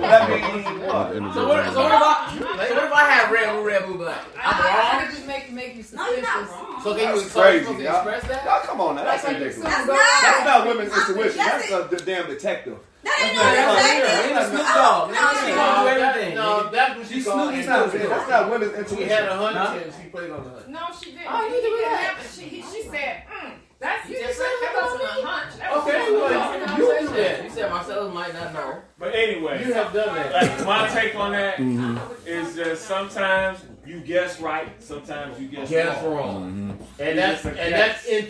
So what if I have red boo black? I'm wrong. Just make you suspicious. So can you express that? Y'all, come on now. That's ridiculous. That's not women's intuition. That's the damn detective. That ain't no Snoop Dogg. She gonna do everything. No, that's what she called it. That's not women's intuition. She had a hunch and she played on the hunch. No, she didn't. Oh, you didn't happen. She said, that's you just said that wasn't a hunch. Okay, well, you do that. You said Marcellus might not know. But anyway, you have done that. Like, my take on that is that sometimes you guess right, sometimes you guess wrong. And that's in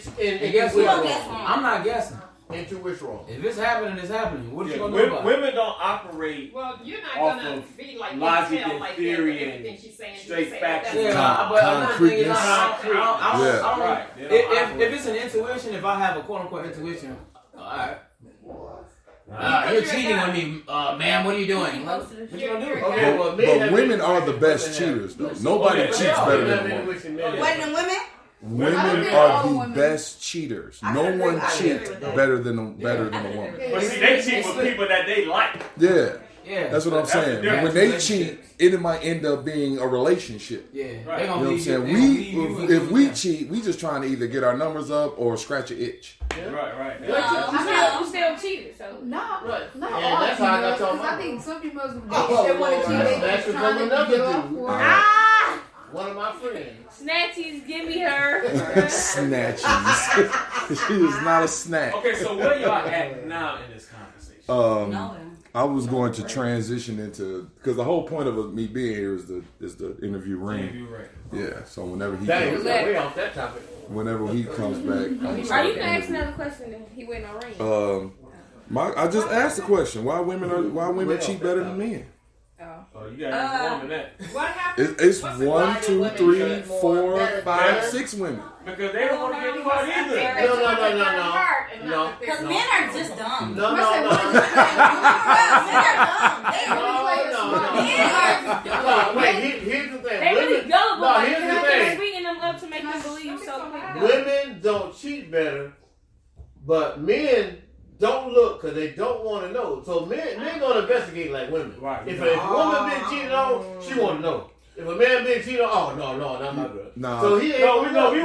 guess wrong. I'm not guessing. Into which wrong? If it's happening, it's happening. What you gonna do about it? Women don't operate. Well, you're not off gonna of be like logic tell and like theory that, and everything she's saying. straight facts. Yeah, but another thing is, Right. If it's an intuition, if I have a quote unquote intuition, alright. You're cheating on me, man. What are you doing? What you gonna do? Okay, well, but women are the best cheaters, though. Nobody cheats better than a woman. Better than women? Women are the best cheaters. No one cheats better than a woman. But see, they cheat with people that they like. Yeah. Yeah, that's what I'm saying. When they cheat, it might end up being a relationship. Yeah, you know what I'm saying. If we cheat, we just trying to either get our numbers up or scratch an itch. Yeah. Right. You still cheated, so not all that's how I got told. I think some people must they want to cheat. That's from another dude. One of my friends. Snatchies, give me her. Snatchies. She is not a snack. Okay, so where y'all at now in this conversation? I was going to transition into, because the whole point of me being here is the interview Reem. Yeah, so whenever he comes back, way off that topic. Whenever he comes back, Are you gonna ask another question? Then he went on Reem. I just asked the question: why women cheat better than men? Oh, you gotta ask woman that. What happened? It's 1, 2, 3, 4, 5, 6 women. Because they don't want to get caught either. No. Because men are just dumb. No. Men are dumb. Wait, here's the thing. They really gullible. No, here's the thing. Sweeten them up to make them believe so quick. Women don't cheat better, but men don't look because they don't want to know. So men gonna investigate like women. Right. If a woman been cheated on, she want to know. If a man been cheated on, no, not my girl. Nah. So he ain't we want to know. We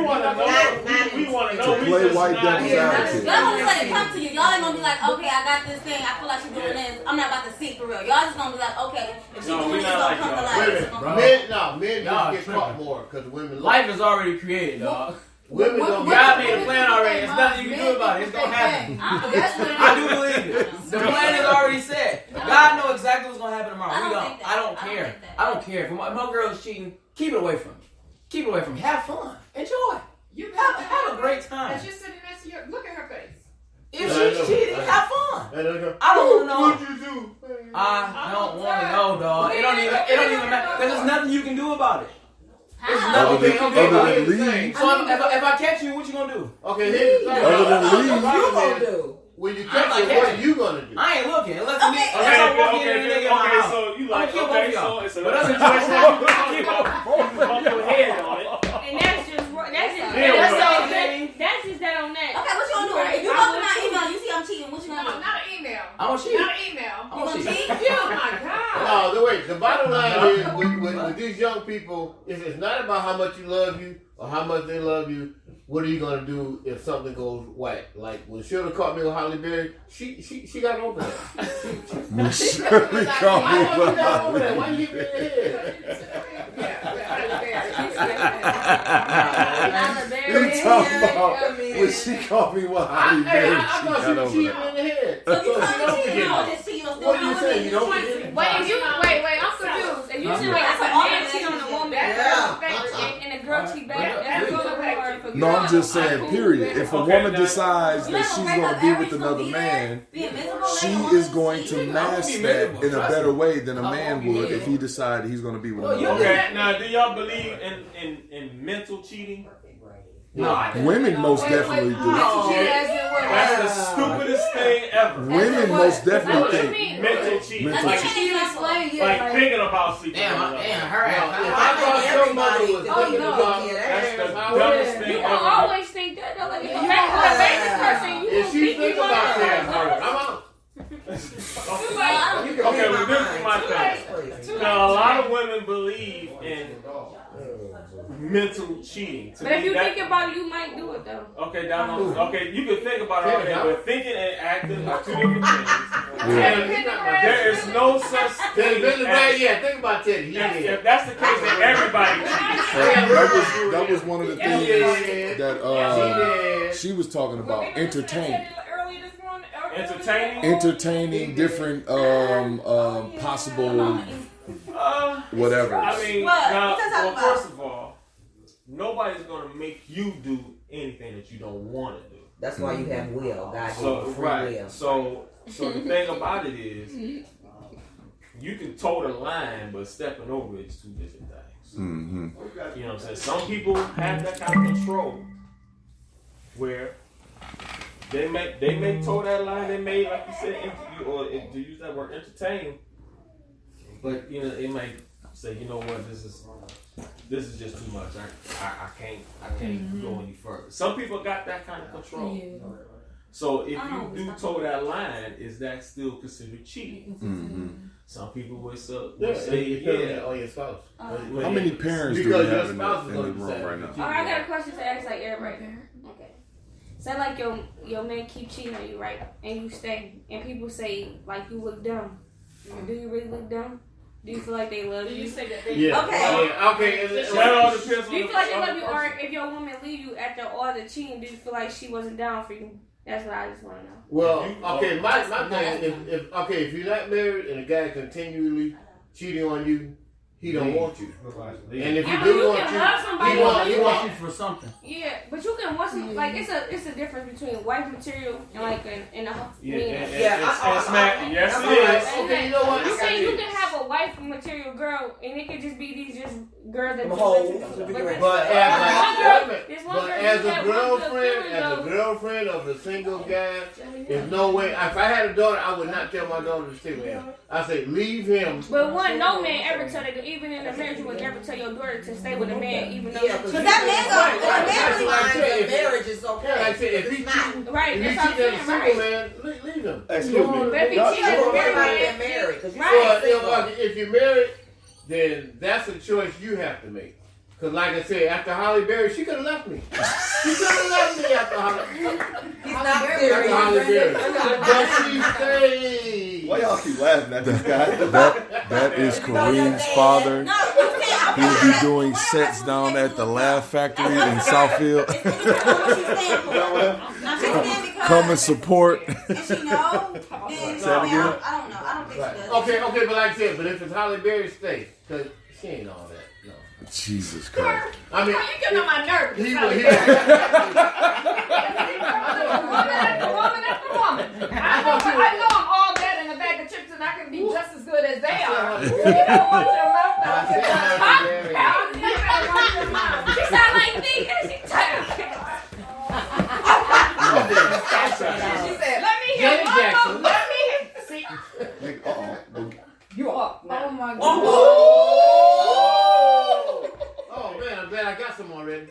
want to know. To play white devil's advocate. Y'all gonna let it come to you. Y'all ain't gonna be like, okay, I got this thing. I feel like she's doing this. I'm not about to see for real. Y'all just gonna be like, okay, if she's doing this, it's gonna come to light. Men just get caught more because women. Life is already created, dog. Women don't. God made a plan already. There's nothing you can do about it. It's gonna happen. I do believe it. The plan is already set. God knows exactly what's gonna happen tomorrow. We don't. I don't care. I don't care. If my girl is cheating, keep it away from me. Keep it away from me. Have fun. Enjoy. You have a great time. And she's sitting next to you. Look at her face. If she's cheating, have fun. I don't want to know. What'd you do? I don't want to know, dog. It don't even matter because there's nothing you can do about it. Other than leave. So if I catch you, what you gonna do? Okay, here's the thing. Other than leave. What you gonna do? When you catch you, what are you gonna do? I ain't looking. Unless Okay, so you like, so it's another situation. You bump your head on it. And that's just that on that. Okay, what you gonna do? If you open my email, you see I'm cheating. What you gonna do? Not an email. I'm gonna cheat. Not an email. You gonna cheat? Oh my God. No, wait. The bottom line is with these young people, it's not about how much you love you or how much they love you. What are you gonna do if something goes whack? Like when Shirley caught me with Holly Berry, she got over that. When Shirley caught me with Holly Berry. Why you hit me in the head? You talking about when she caught me with Holly Berry? I thought she was cheating in the head. So you don't forget. What do you say? You don't forget? Wait, I'm confused. If you should like a man cheat on a woman, and a girl cheat back, that's good. No, I'm just saying, period. If a woman decides that she's going to be with another man, she is going to mask that in a better way than a man would if he decided he's going to be with another man. Okay, now do y'all believe in mental cheating? No, women most definitely do. That's the stupidest thing ever. Women most definitely think mental cheating. Mental cheating. Like thinking about sleeping. Damn, her ass. If I thought somebody was thinking about that's the dumbest thing You ever. don't always think that. Though. Like, if you're a famous person, you if she thinks about that, I'm out. Okay, well, this is my thing. Now, a lot of women believe in mental cheating. But if you think about it, you might do it though. Okay, okay, you can think about it all day, but thinking and acting are two different things. There is no such thing as... think about Teddy. If that's the case, then everybody cheats. That was one of the things that she was talking about. Entertaining different possible whatever. I mean, well, first of all, nobody's going to make you do anything that you don't want to do. That's why you have will. God gave you free will. So the thing about it is, you can toe the line, but stepping over it is two different things. Mm-hmm. You know what I'm saying? Some people have that kind of control where they may toe that line. They may, like you said, to use that word, entertain. But you know, it might say, you know what, this is just too much. I can't go any further. Some people got that kind of control. Yeah. So if you do toe that line, is that still considered cheating? Mm-hmm. Some people would say, on your spouse. How many parents do we have in the room right now? I got a question to ask like everybody. Okay. Say like your man keep cheating on you, right? And you stay, and people say like you look dumb. Do you really look dumb? Do you feel like they love you? You say that they Okay. That all depends. Do you feel like they love you, or if your woman leave you after all the cheating, do you feel like she wasn't down for you? That's what I just want to know. Well, okay, my thing is, if you're not married and a guy continually cheating on you, he don't want you. And if you do want you, he wants you for something. Yeah, but you can want some, like it's a difference between wife material and like in a yes it is. Okay, you know what? You can have a wife material girl and it could just be these just girls that as a girlfriend of a single guy, there's no way. If I had a daughter, I would not tell my daughter to stay with him. I say leave him. But no man ever tell that, even in a marriage, you would never tell your daughter to stay with a man, even though. Because that marriage is okay. Yeah, like I said, if he's cheating, right, if he's cheating as a single man, leave him. Excuse me. But if he's cheating as a married man, if you're married, then that's a choice you have to make. Because like I said, after Holly Berry, she could have left me. She could have left me after Holly Berry. He's not serious. Holly Berry. But she stayed. Why y'all keep laughing at this guy? That is Kareem's father. He will be doing sets down at the Laugh Factory in Southfield. Come and support. And she know? Then, I don't know. I don't think she does. Okay, but like I said, but if it's Holly Berry, stay. Because she ain't all that. No. Jesus Christ. I mean, you getting on my nerves. Woman after woman. I know I'm all that in a bag of chips and I can be just as good as they are. You don't want your mouth out. She sound like me and she tired. She said, let me hear one more. Let me hear. See? You are. Oh my God. Oh man, I'm glad I got some already.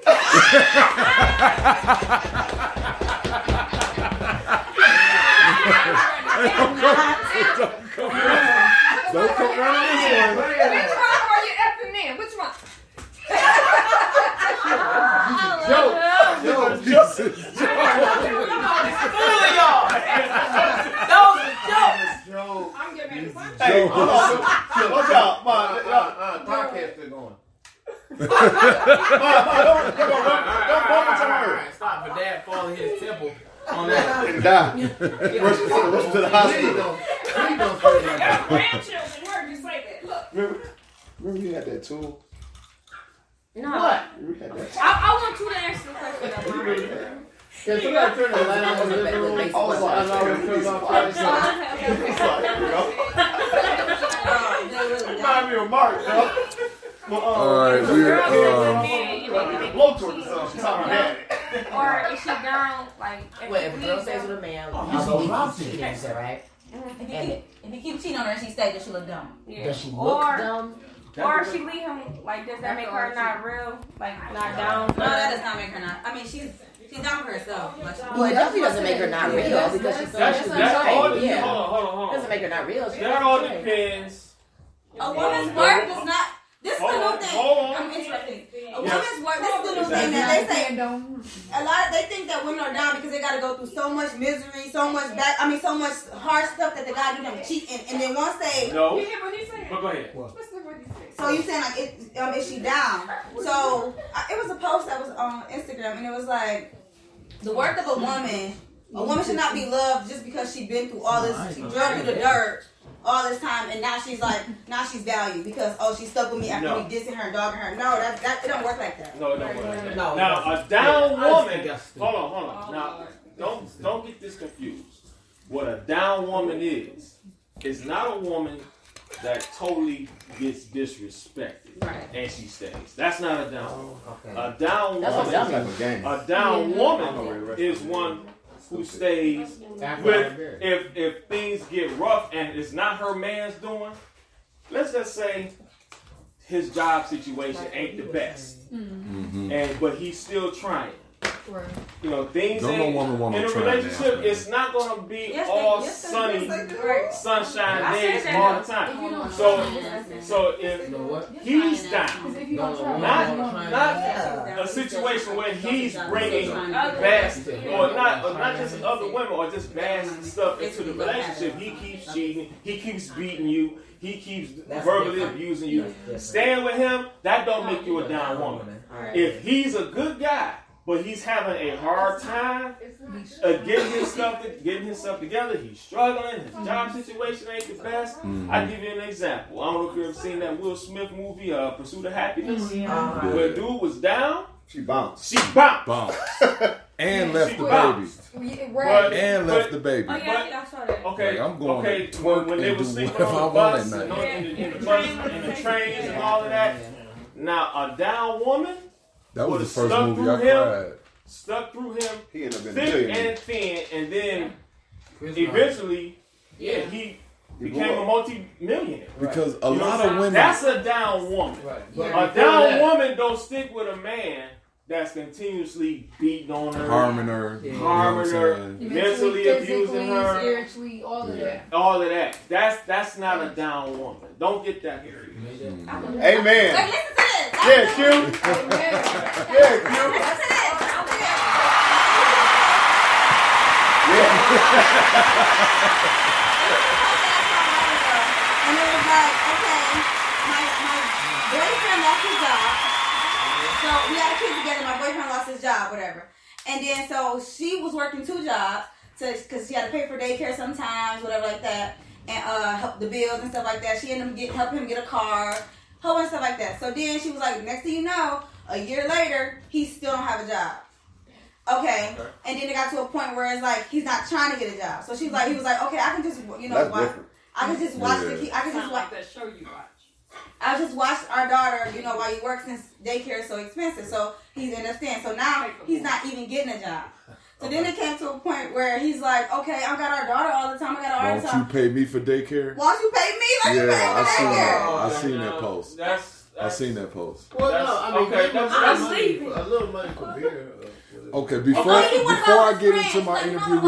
Don't come running this one. Which one are you effing in? Which one? Joe. I'm getting ready to punch. Hey, hold on. Watch out. Podcast is going. Don't bump into her. Stop for dad falling his temple on that. Die. Rush to the hospital. Please don't say that. Grandchildren heard you say that. Look. Remember you had that tool? No. What? I want you to answer the question. Can somebody turn the light on the living room? Remind me of Mark, yo. Alright, we're blowtorch or something. Or is she down like Wait, if a girl stays with a man, although he's cheating, you said, right? If he keeps cheating on her and she stays, does she look dumb? Yeah. Does she look dumb? Or if she leave him, like, does that make her not real? Like, not down? No, that does not make her not. I mean, she's She's down for herself. Well, it definitely doesn't make her not real because she's that all yeah. hold on. Doesn't make her not real. That all depends. A woman's worth is not. This is the new thing. I'm interrupting. A woman's worth. This is the new thing that they say. They think that women are down because they got to go through so much misery, so much so much hard stuff that the guy do them cheating, and then once they. No. But go ahead. So you saying like is she down? So it was a post that was on Instagram, and it was like the worth of a woman. A woman should not be loved just because she's been through all this. She drug through the dirt all this time, and now she's valued because she's stuck with me after me dissing her and dogging her. No, that it don't work like that. No, it don't work like that. No, now a down woman. Hold on. Now don't get this confused. What a down woman is not a woman that totally gets disrespected and she stays. That's not a down woman. A down woman is one who stays with if things get rough and it's not her man's doing. Let's just say his job situation ain't the best, but he's still trying. Right. You know, things Don't ain't, no woman want in to a try relationship, now. it's not going to be all sunny, sunshine days all the time. So if he's down, not a situation where he's bringing bad, or not just other women, or just bad stuff into the relationship. He keeps cheating, he keeps beating you, he keeps verbally abusing you. Staying with him, that don't make you a down woman. If he's a good guy, but he's having a hard time getting himself together. He's struggling. His job situation ain't the best. I'll give you an example. I don't know if you've ever seen that Will Smith movie, Pursuit of Happiness. Where dude was down. She bounced. And left the baby. And left the baby. Oh, yeah, I saw that. Okay, I'm going to twerk when they and were do sleeping whatever on the I want bus, at night. in the trains and all of that. Now, a down woman. That was the first movie I cried. Stuck through him, he ended up being thick and thin, and then eventually, he became a multi-millionaire. Because a lot of women. That's a down woman. A down woman don't stick with a man that's continuously beating on her, harming her, mentally abusing her, spiritually, all of that. All of that. That's not a down woman. Don't get that here. Amen. Like, listen to this. Yeah, Q. Yeah, Q. Listen to this. And it was like, okay, my boyfriend lost his job. So we had a kid together. My boyfriend lost his job, whatever. And then so she was working 2 jobs because she had to pay for daycare sometimes, whatever like that, and help the bills and stuff like that. She ended up helping him get a car, whole bunch of stuff like that. So then she was like, next thing you know, a year later, he still don't have a job. Okay, and then it got to a point where it's like he's not trying to get a job. So he was like, okay, I can just watch. I can just watch I can just watch that show you watch. I just watched our daughter, while you work since daycare is so expensive. So he's understand. So now he's not even getting a job. So then it came to a point where he's like, okay, I got our daughter all the time. I got our Why don't you pay me for daycare? Why don't you pay me like you pay for daycare? I seen that post. I seen that post. Well, no, I mean, a little money for beer. Okay, before I get into my interview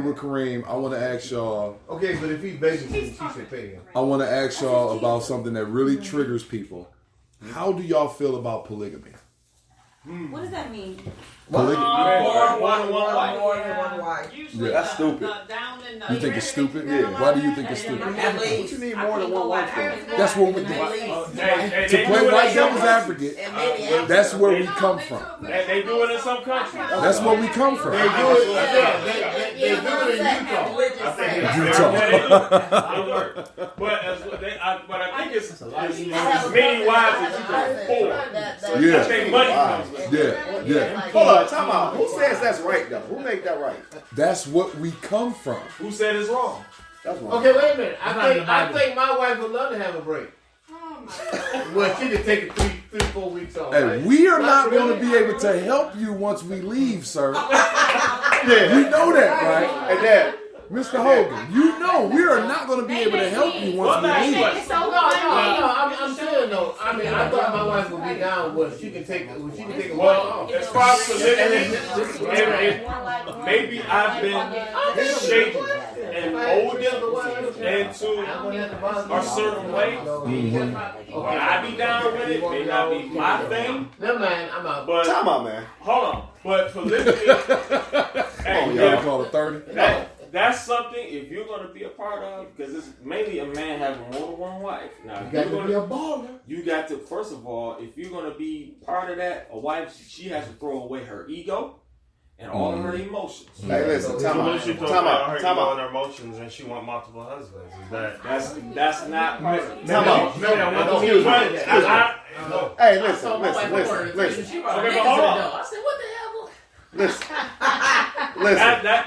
with Reem, I want to ask y'all. Okay, but if he's basically, she should pay him. I want to ask y'all about something that really triggers people. How do y'all feel about polygamy? What does that mean? Polygamy. More than one wife. Yeah, that's stupid. You think it's stupid? Yeah. Why do you think it's stupid? What you need more than one wife for? That's what we do. To play white devil's advocate, that's where we come from. They do it in some countries. That's where we come from. They do it in Utah. But I think it's many wives that you can afford. Yeah. I think money comes with it. Yeah. Hold on, time out. Who says that's right though? Who make that right? That's what we come from. Who said it's wrong? That's wrong. Okay, wait a minute. I think my wife would love to have a break. Well, she could take it 3-4 weeks off. Hey, right? we are not going to be able to help you once we leave, sir. Yeah. You know that, right? And that. Mr. Hogan, you know we are not going to be able to help you once we leave. I'm saying though. I mean, I thought my wife would be down with she can take a week off. As far as polygamy, maybe I've been shaped and molded into a certain way. I be down with it. May not be my thing. No man, I'm out. But Time out, man. hold on. But polygamy, Y'all call it 30? that's something if you're going to be a part of, because it's mainly a man having more than one wife. Now, You got to be a baller. you got to, first of all, if you're going to be part of that, a wife, she has to throw away her ego and all of her emotions. Hey, listen, time out. She throws Time away out. her Time ego out. and her emotions, and she want multiple husbands. That's not part of it. Time out. Excuse me. Hey, listen. Okay, but hold on. I said, what the hell? Listen.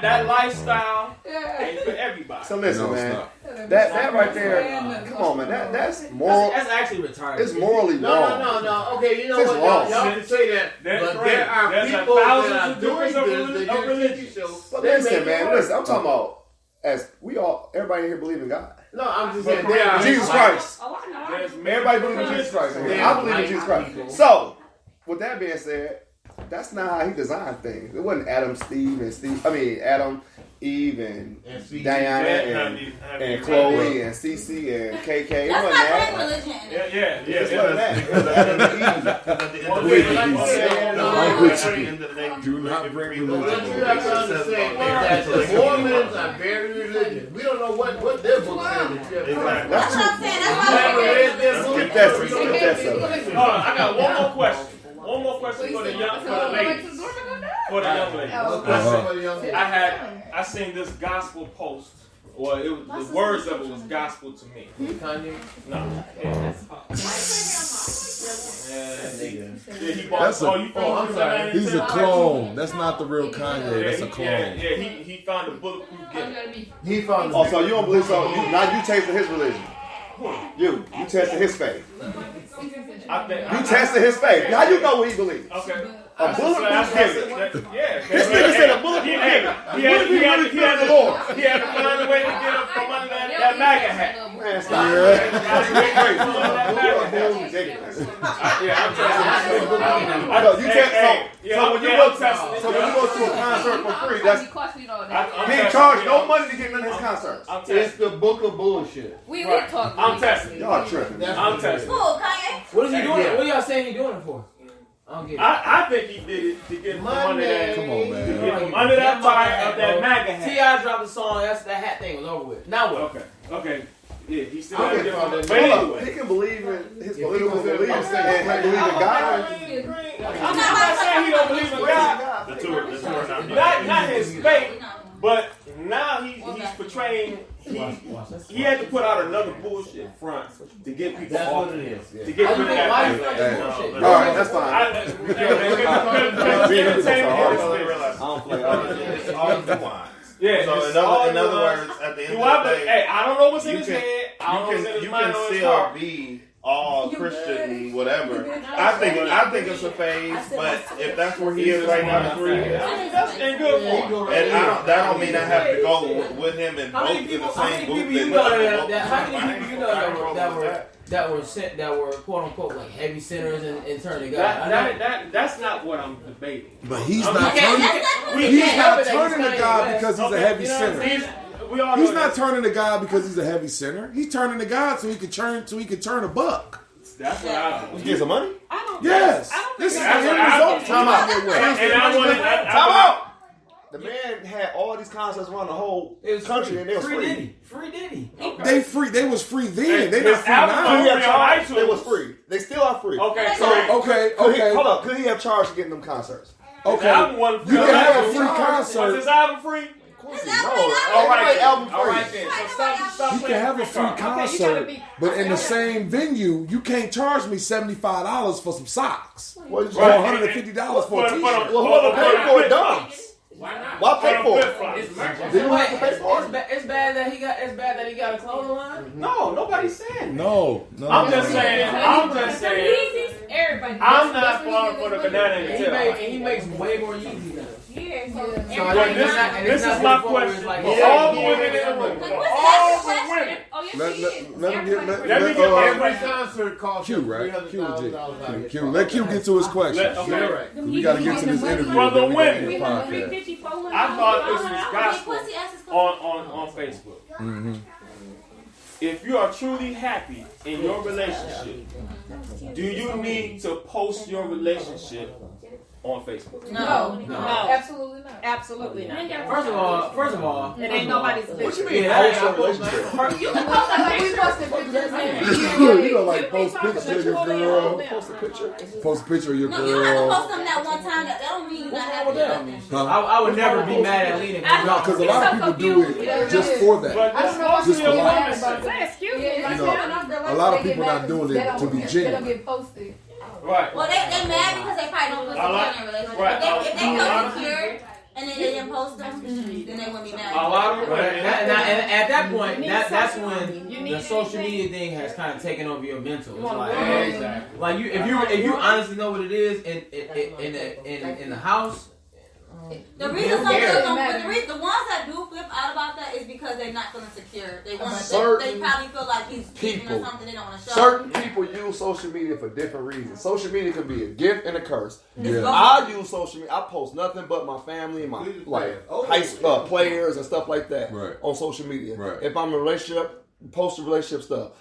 That lifestyle ain't for everybody. So listen, No, it's man. not. That right there. Come on, man. That's moral. That's actually retarded. It's morally wrong. No. Okay, you know It's what? wrong. Y'all can say that, That's but right. there are There's people thousands that of are doing different this. They do religions. TV shows. But They listen, make it man. work. Listen, I'm talking about as we all, everybody in here believe in God. No, I'm just But saying there are Jesus Christ. Oh, I know. There's Everybody believes in Jesus Christ. in here. Yeah. I believe in Jesus Christ. So, with that being said, that's not how he designed things. It wasn't Adam, Eve, and And Diana, and Chloe, and Cece, and KK. It That's wasn't not that. playing religion. Yeah. It wasn't that. It was Adam and Eve. Do not bring What religion. you have to understand is that the Mormons are very religious. We don't know what their book says. That's what I'm saying. That's why Whoever read their book, Skip that. Skip that stuff. Hold on, I got one more question. One more question for the young ladies. For the young ladies. I seen this gospel post. Well, the words of it was gospel to me. Kanye? No. He's a clone. That's not the real Kanye. That's a clone. He found a bulletproof gift. He found Oh, so you don't believe so? Now you tasted his religion. You tested his faith. You tested his faith. Now you know what he believes. Okay. A bulletproof gift. Yeah. This nigga said a bulletproof gift. He had to find a way to get up from under that MAGA hat. Man, stop. I know you can't. So when you go to a concert for free, that's he ain't charge no money to get none of his concerts. It's the book of bullshit. We talking. I'm testing. Y'all tripping. I'm testing. Who, Kanye? What is he doing? What are y'all saying he doing it for? I don't get it. I think he did it to get from under that. Come on, man. To get from under that fire of that MAGA hat. T.I. dropped the song. That hat thing was over with. Now what? Okay. Yeah, he still He had to get from But anyway. can believe in his political beliefs and believe in God. I'm not saying he don't believe in God. The two are not his faith, but now he's portraying. He had to put out another bullshit front to get people That's off. what it is. Yeah. To get rid of that. Why you feel like this bullshit? All right, that's fine. I don't play. It's all nuance. Yeah. So in other words, at the end of the day, hey, I don't know what's in you his can- head. I don't know what's in his you mind can or his still heart. be all Christian, whatever. I think it's a phase, but if that's where he is right now, I mean, that's ain't good for him. and that don't mean I have to go with him and How both many in people? the How same many group. people you know that were quote unquote like heavy sinners and turned to God? That's not what I'm debating. But he's I'm- not we can't- turning. we He's can't not help it that turning he's to God Kanye because he's West. a heavy You know what I'm sinner. saying? We all He's know not that. turning to God because he's a heavy sinner. He's turning to God so he can turn a buck. That's what I You get some money? Yes. This is the end result. Time out. And I want Time out. The man had all these concerts around the whole country, and they was free. Free Diddy. They free. They was free then. They His not free album now. on He had charged. iTunes. They was free. They still are free. Okay, so Okay. Hold up. Could he have charged to get them concerts? Okay. album wasn't You free. can have a free Was concert. his album free? No. All right, album all free. right then. So stop You can have a free concert, but in the same venue, you can't charge me $75 for some socks What or $150 for a t-shirt. Well, whoever paid for it done. Why not? Why pay for it? Did you have to pay It's for it? it's bad that he got a clothing line. No, nobody's saying. No. I'm just saying. Everybody. I'm not falling for the banana in the tail. And he makes way more Yeezy now. Yeah. This is my question. All the women in the room. All the women. Let me get every concert cost Q, right? $300,000. Q. Let Q get to his question. Okay. We got to get to this interview. For the women. $54. I thought this was gospel on Facebook. Mm-hmm. If you are truly happy in your relationship, do you need to post your relationship on Facebook? No, absolutely not. Absolutely not. First of all, it ain't nobody's business. What you mean? Post your relationship? You can post a picture. You know, like post picture of your girl. Post a picture of your girl. No, you have to post them that one time. That don't mean you're not happy with them. I would never be mad at Lena. Because a lot of people do it just for that. Just for likes. Excuse me. A lot of people not doing it to be genuine. Get posted. Right. Well, they mad because they probably don't feel secure in their relationship. Right. If they feel secure and then they didn't post them, then they wouldn't be mad. A lot of women. At that point, that's when the social media thing has kind of taken over your mental. It's like if you honestly know what it is in the house. The reason some girls don't, the ones that do flip out about that is because they're not feeling secure. They want they probably feel like he's cheating or something they don't want to show. Certain people use social media for different reasons. Social media can be a gift and a curse. Yeah. I use social media. I post nothing but my family and my high school players and stuff like that on social media. Right. If I'm in a relationship, post relationship stuff.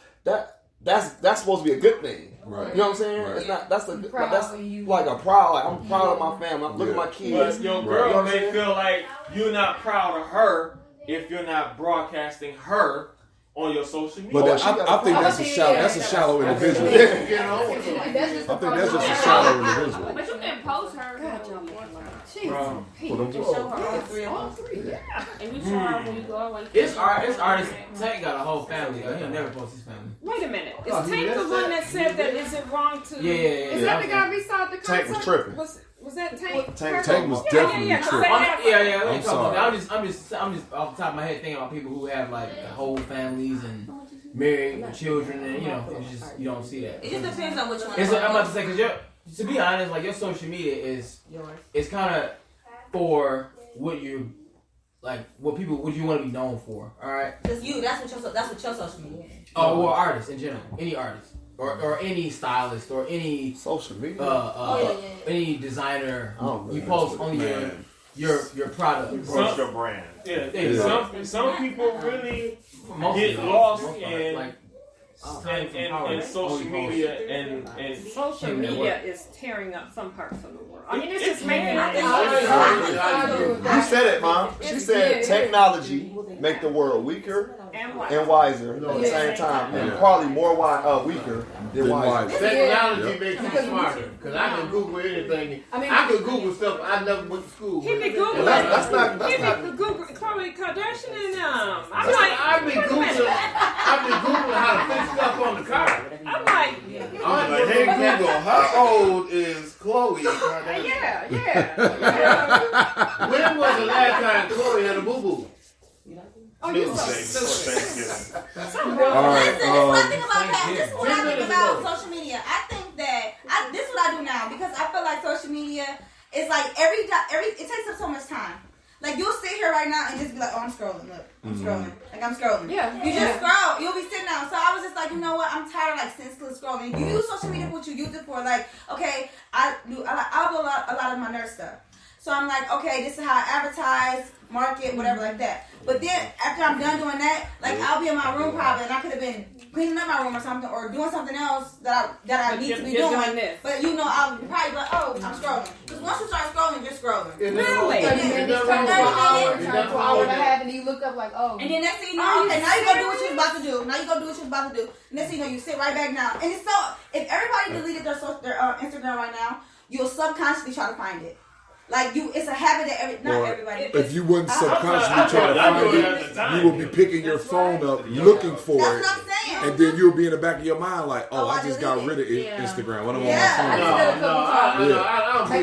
That's supposed to be a good thing. Right. You know what I'm saying? Right. It's not. That's like a proud. Like I'm proud of my family. I'm looking at my kids. But your girl may feel like you're not proud of her if you're not broadcasting her on your social media. But I think that's a shallow. That's a shallow individual. I think that's just a shallow individual. But you can post her. Just show her all three. Yeah. And you show her when you go away. It's artist. Tank got a whole family. He'll never post his family. Wait a minute. Is Tank the one that said that is it wrong to? Yeah. Is that the guy we saw at the concert? Tank was tripping. Was that Tank? Tank was definitely tripping. I'm sorry. I'm just off the top of my head thinking about people who have like whole families and married with children, and it's just you don't see that. It just depends on which one. I'm about to say because to be honest, like your social media is kind of for what you like, what you want to be known for. All right. That's what your social media is. Oh, well, artists in general, any artist or any stylist or any social media, any designer. You post on your product, your brand. Yeah. Some people really get lost in social media and social media is tearing up some parts of the world. I mean, it's just making You said it, Mom. She said technology make the world weaker and wiser at the same time, and probably more weaker than wiser. Technology makes you smarter because I can Google anything. I can Google stuff I never went to school. He be Googling. That's not. Google Khloe Kardashian and I've been Googling how to fix stuff on the car. I'm like, hey Google, how old is Khloe Kardashian? Yeah. When was the last time Khloe had a boo-boo? Oh, you're so stupid. All right. Listen, there's one thing about that. This is what I think about social media. I think that this is what I do now because I feel like social media is like it takes up so much time. Like you'll sit here right now and just be like, oh, I'm scrolling. Look, I'm scrolling. Like I'm scrolling. Yeah. You just scroll. You'll be sitting down. So I was just like, you know what? I'm tired of like senseless scrolling. You use social media for what you use it for. Like, okay, I do a lot of my nerd stuff. So I'm like, okay, this is how I advertise, market, whatever like that. But then after I'm done doing that, like I'll be in my room probably, and I could have been cleaning up my room or something, or doing something else that I need to be doing. But I'll probably be like, oh, I'm scrolling. Because once you start scrolling, you're scrolling. Really? And then you look up like, oh. And then next thing you know, okay, now you go do what you was about to do. Next thing you know, you sit right back down. And it's so, if everybody deleted their Instagram right now, you'll subconsciously try to find it. Like it's a habit that not everybody. If you wouldn't subconsciously try to find it, you will be picking your phone up, looking for it. That's what I'm saying. And then you'll be in the back of your mind like, oh, I just got rid of Instagram. What am I on my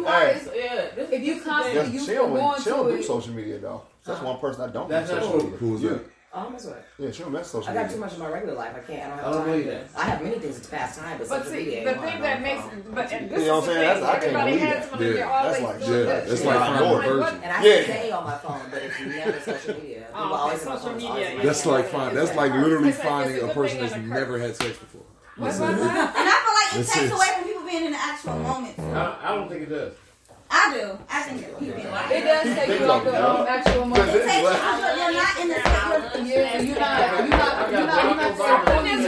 phone? If you constantly she don't do social media though. That's one person I don't do social media. Who's that? Oh, that's right. Yeah, she don't mess social I media. got too much in my regular life. I can't. I I don't don't have believe time. that. I have many things to pass time, but social see, media. the ain't thing one that of makes, them. but and this You know is what the I'm saying? thing. I can't Everybody believe has that. one. They're always doing that. That's shit. like I'm finding a like, what? virgin. And I Yeah. stay on my phone, but if you never social media, people Oh, always okay, on my social phone. it's media, always yeah. That's like that's like literally It's a finding a good person thing that's and a never curse. had sex before. What's That's it. And I feel like it That's takes it. away from people being in the actual moment. I don't think it does. I do. I think it do. It does take you off the actual moment. It takes you, but you're not in the same. Yeah, you're not supporting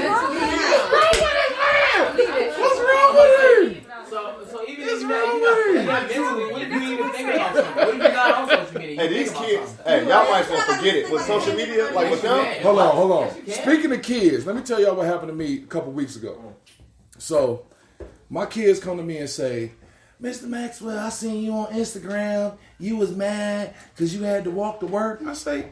What's wrong with me? So even if you're not mentally, what if you even think about something? What if you're not on social media? Hey, these kids, hey, y'all might as well forget it. With social media, like with them, Hold on. Speaking of kids, let me tell y'all what happened to me a couple weeks ago. So, my kids come to me and say, Mr. Maxwell, I seen you on Instagram. You was mad because you had to walk to work. I say,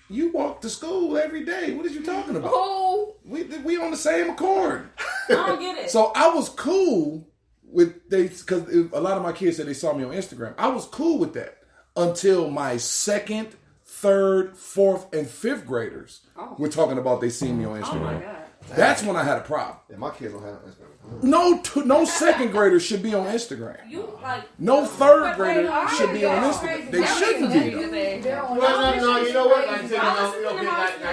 you walk to school every day. What are you talking about? Oh, We on the same accord. I don't get it. So I was cool with because a lot of my kids said they saw me on Instagram. I was cool with that until my second, third, fourth, and fifth graders were talking about they seen me on Instagram. oh my God. That's when I had a problem. yeah, my kids don't have Instagram. No second graders should be on Instagram. You like No third grader should be on Instagram. They shouldn't be. Well, no, you know what? Like I said, now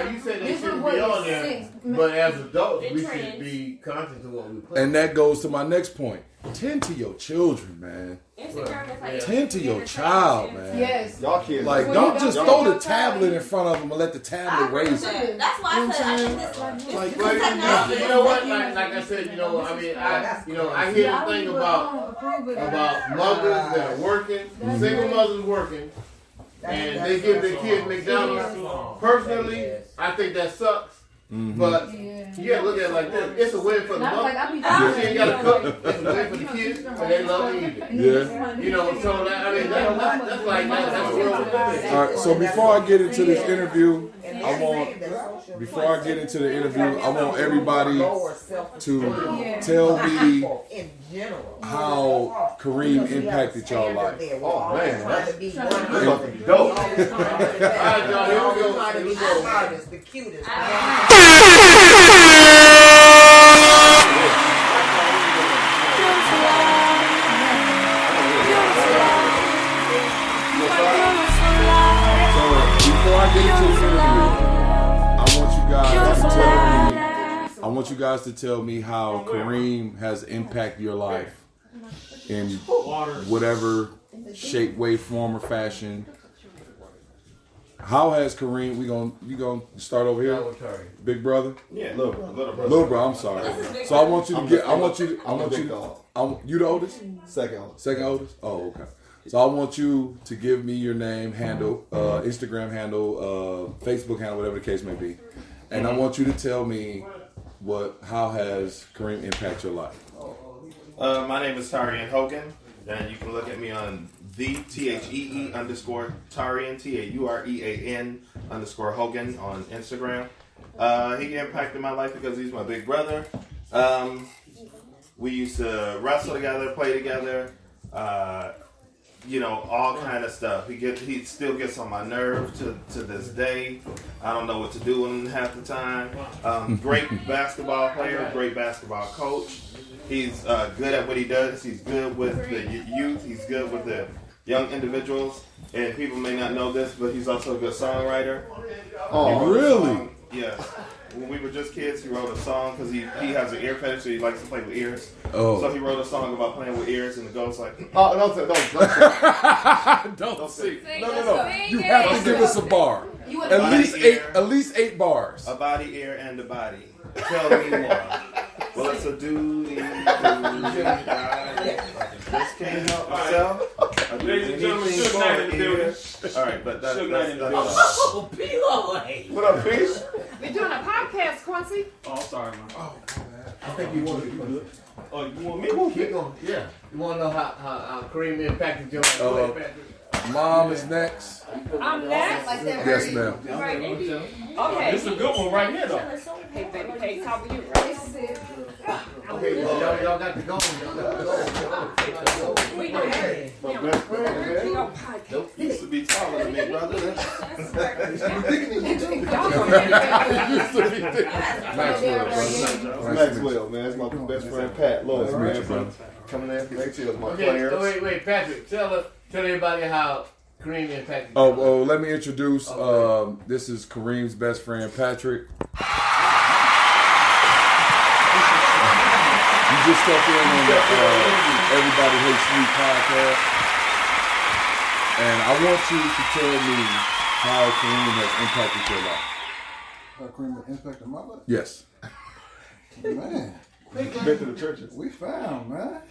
you said they shouldn't be on there, but as adults, we should be conscious of what we play. And that goes to my next point. Tend to your children, man. Instagram is like Tend to your child, man. Yes. Y'all kids, Like, When don't you just don't throw know the tablet in front of them and let the tablet raise them. That's why I said I think this. Like, Well, you know what? Like I said, I hear the thing about mothers that are working, single mothers working, and they give their kids McDonald's. Personally, I think that sucks. But you gotta look at it like this. It's a win for the mother. She ain't gotta cook. It's a win for the kids, and they love to eat it. Yeah. You know, so that, I mean, that's like that's a real good thing. All right. So before I get into this interview, I want everybody to tell me how Kareem impacted y'all life. Oh man, that's fucking dope. All right, y'all, here we go. The cutest. Before I get into this interview, I want you guys to tell me how Kareem has impacted your life in whatever shape, way, form, or fashion. How has Kareem? You gonna start over here, big brother? Yeah, little brother. Little bro, I'm sorry. So I want you to get. You the oldest? Second oldest. Second oldest? Oh, okay. So I want you to give me your name, handle, Instagram handle, Facebook handle, whatever the case may be, and I want you to tell me how has Kareem impacted your life. My name is Tarian Hogan, and you can look at me on THEE _ Tarian TAUREAN _ Hogan on Instagram. He impacted my life because he's my big brother. We used to wrestle together, play together. All kind of stuff. He still gets on my nerve to this day. I don't know what to do with him half the time. Great basketball player, great basketball coach. He's good at what he does. He's good with the youth. He's good with the young individuals. And people may not know this, but he's also a good songwriter. Oh, really? Yes. When we were just kids, he wrote a song because he has an ear fetish, so he likes to play with ears. Oh. So he wrote a song about playing with ears, and it goes like, Oh, don't sing. Sing No. it. You have to give us a bar. At least 8 bars. a body, ear, and a body. Tell me more. Well, it's a duty. Just can't help myself. Ladies and gentlemen, Suge Knight in the building. All right, but that's Oh, P-Lloyd. What up, Peace? We're doing a podcast, Quincy. Oh, I'm sorry, man. I think you want to Oh, you want me? keep going. Yeah. You want to know how Kareem impacted your life? Mom is next. I'm next. Yes, ma'am. Okay. This is a good one right here, though. Hey, baby, hey, top of you, right? Okay, y'all got to go. He used to be taller than me, brother. Maxwell, man. That's my best friend, Pat Lois, man. Coming in from ATL, my players. Wait, Patrick. Tell everybody how Kareem impacted you. Oh, let me introduce. This is Kareem's best friend, Patrick. You just stepped in on the Everybody Hates Me podcast. And I want you to tell me how Kareem has impacted your life. How Kareem has impacted my life? Yes. Man. Been to the churches. We found, man.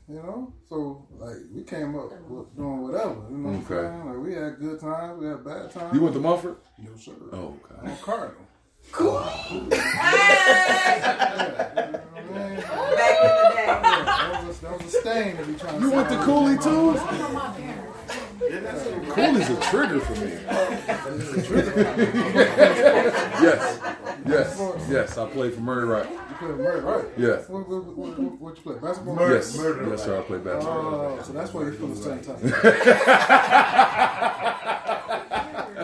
You know? So, like, we came up with doing whatever. You know what I'm saying? Like, we had good times, we had bad times. You went to Mumford? No, sir. Oh, okay. I'm a Cardinal. Cool. Back in the day. That was a stain to be trying to You went to Cooley too? Cooley's a trigger for me. Yes. I played for Murray Wright. You played for Murray Wright? Yeah. What you play? Basketball? Yes, sir. I played basketball. Oh, so that's why you feel the same time.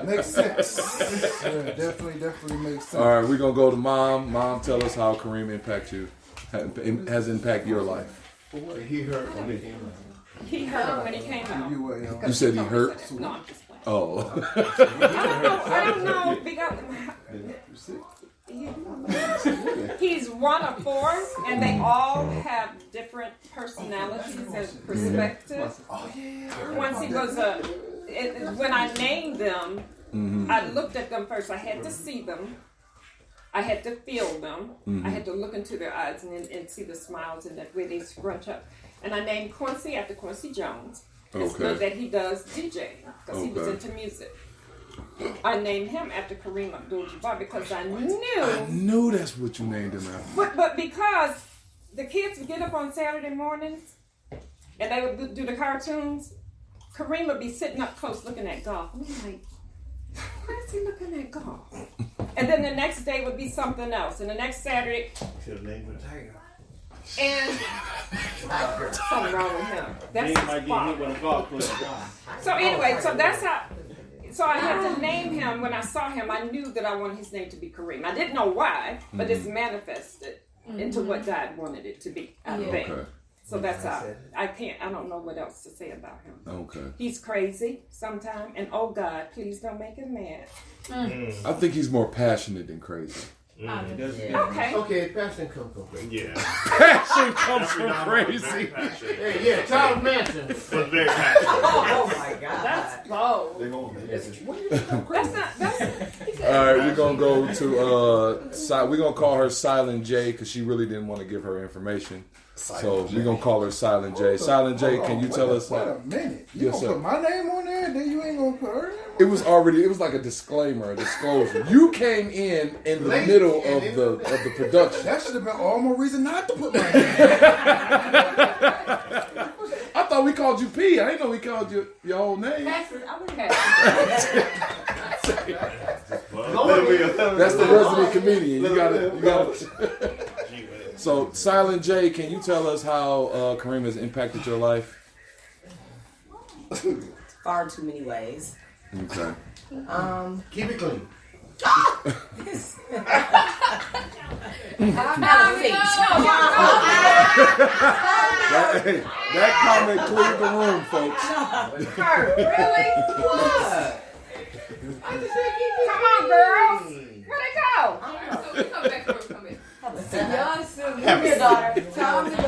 Makes sense. Yeah, definitely makes sense. All right, we're gonna go to Mom. Mom, tell us how Kareem has impacted your life. He hurt when he came out. He hurt when he came out. You said he hurt? No, I'm just playing. Oh. I don't know. He's one of four, and they all have different personalities and perspectives. Once he was when I named them, I looked at them first. I had to see them. I had to feel them. I had to look into their eyes and see the smiles and that way they scrunch up. And I named Quincy after Quincy Jones. It's good that he does DJ because he was into music. I named him after Kareem Abdul-Jabbar because I knew that's what you named him after. But because the kids would get up on Saturday mornings and they would do the cartoons, Kareem would be sitting up close looking at golf. And I'm like, why is he looking at golf? And then the next day would be something else. And the next Saturday... Should have named him Tiger. And... something wrong with him. That's his father. So anyway, so that's how... So I had to name him. When I saw him, I knew that I wanted his name to be Kareem. I didn't know why, but it's manifested into what God wanted it to be. I think. So that's how. I don't know what else to say about him. Okay. He's crazy sometimes, and oh God, please don't make him mad. I think he's more passionate than crazy. Okay, passion comes from crazy. Yeah. Passion comes from crazy. Yeah, Charles Manson was very passionate. Oh my God. That's bold. All right, we're gonna go to we're gonna call her Silent J because she really didn't want to give her information. So we're gonna call her Silent J. Silent J, can you tell us? Wait a minute. You gonna put my name on there, and then you ain't gonna put her name? It was like a disclaimer, a disclosure. You came in the middle of the production. That should have been all more reason not to put my name. I thought we called you P. I didn't know we called you your whole name. That's the resident comedian. You got it. So, Silent J, can you tell us how Kareem has impacted your life? Far too many ways. Okay. Keep it clean. That comment cleared the room, folks. Really? What? Come on, girls. Where'd they go? Come back. Come here, daughter. Time to go.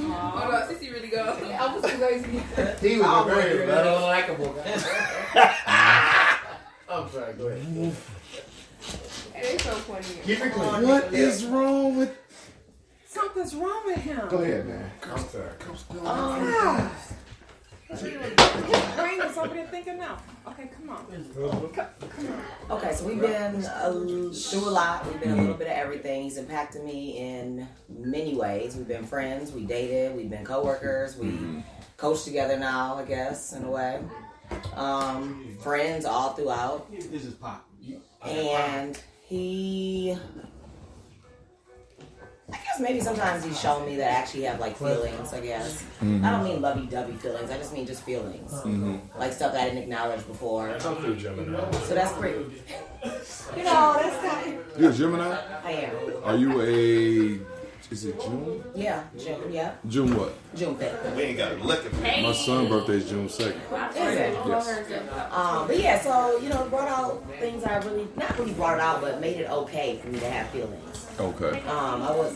Hold on, Sissy really go. I was too lazy. He was a very unlikable guy. I'm sorry, go ahead. It's so funny. Keep it clean. What is wrong with... Something's wrong with him. Go ahead, man. I'm sorry. Brain is over there thinking now. Okay, come on. Okay, so we've been through a lot. We've been a little bit of everything. He's impacted me in many ways. We've been friends. We dated. We've been co-workers. We coach together now, I guess, in a way. Friends all throughout. This is Pop. And he... I guess guess maybe sometimes he's shown me that I actually have like feelings, I guess. Mm-hmm. I don't mean lovey-dovey feelings, I just mean just feelings. Like stuff that I didn't acknowledge before. So that's pretty. You know, that's kind of. You're a Gemini? I am. Are you a... Is it June? Yeah, June, yeah. June what? June 5th. We ain't got to look at it. My son's birthday is June 2nd. Is it? Yes. But yeah, so, you know, brought out things I really, not really brought it out, but made it okay for me to have feelings. Okay.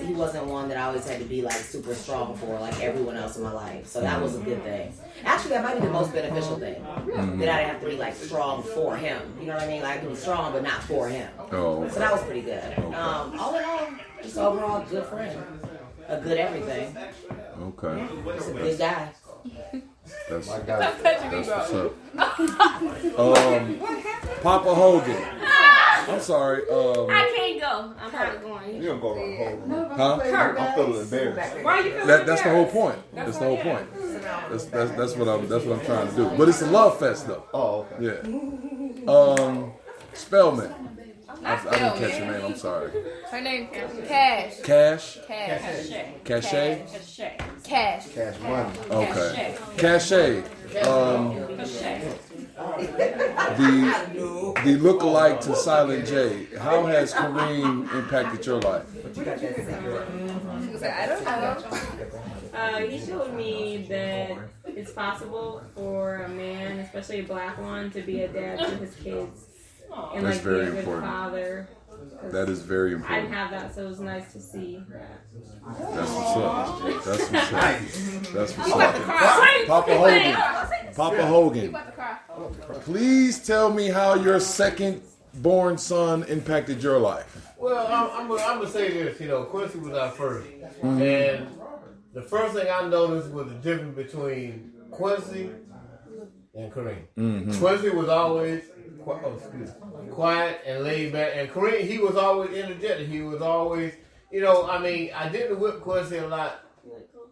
He wasn't one that I always had to be like super strong for, like everyone else in my life. So that was a good thing. Actually, that might be the most beneficial thing. That I didn't have to be like strong for him. You know what I mean? Like I could be strong, but not for him. Oh. So that was pretty good. All in all, just overall, good friend. A good everything. Okay. He's a good guy. That's what's up. Papa Hogan. I'm sorry. I can't go. I'm probably going. You don't go around the whole Huh? I'm feeling embarrassed. Why are you feeling That's the whole point. That's the whole point. That's what I'm trying to do. But it's a love fest though. Oh, okay. Yeah. Spellman. I didn't catch your name. I'm sorry. Her name Cash. Cash. Cash. Cache. Cash money. Okay. Cache. The lookalike to Silent J. How has Kareem impacted your life? I don't know. He showed me that it's possible for a man, especially a black one, to be a dad to his kids and That's like very be a good important. father. That is very I important. didn't have that, so it was nice to see that. That's what's up. That's what's up. That's what's up. Papa Hogan. Papa Hogan. Please tell me how your second born son impacted your life. Well, I'm gonna say this. You know, Quincy was our first, and the first thing I noticed was the difference between Quincy and Kareem. Quincy was always quiet and laid back, and Kareem, he was always energetic. He was always, you know, I mean, I didn't whip Quincy a lot,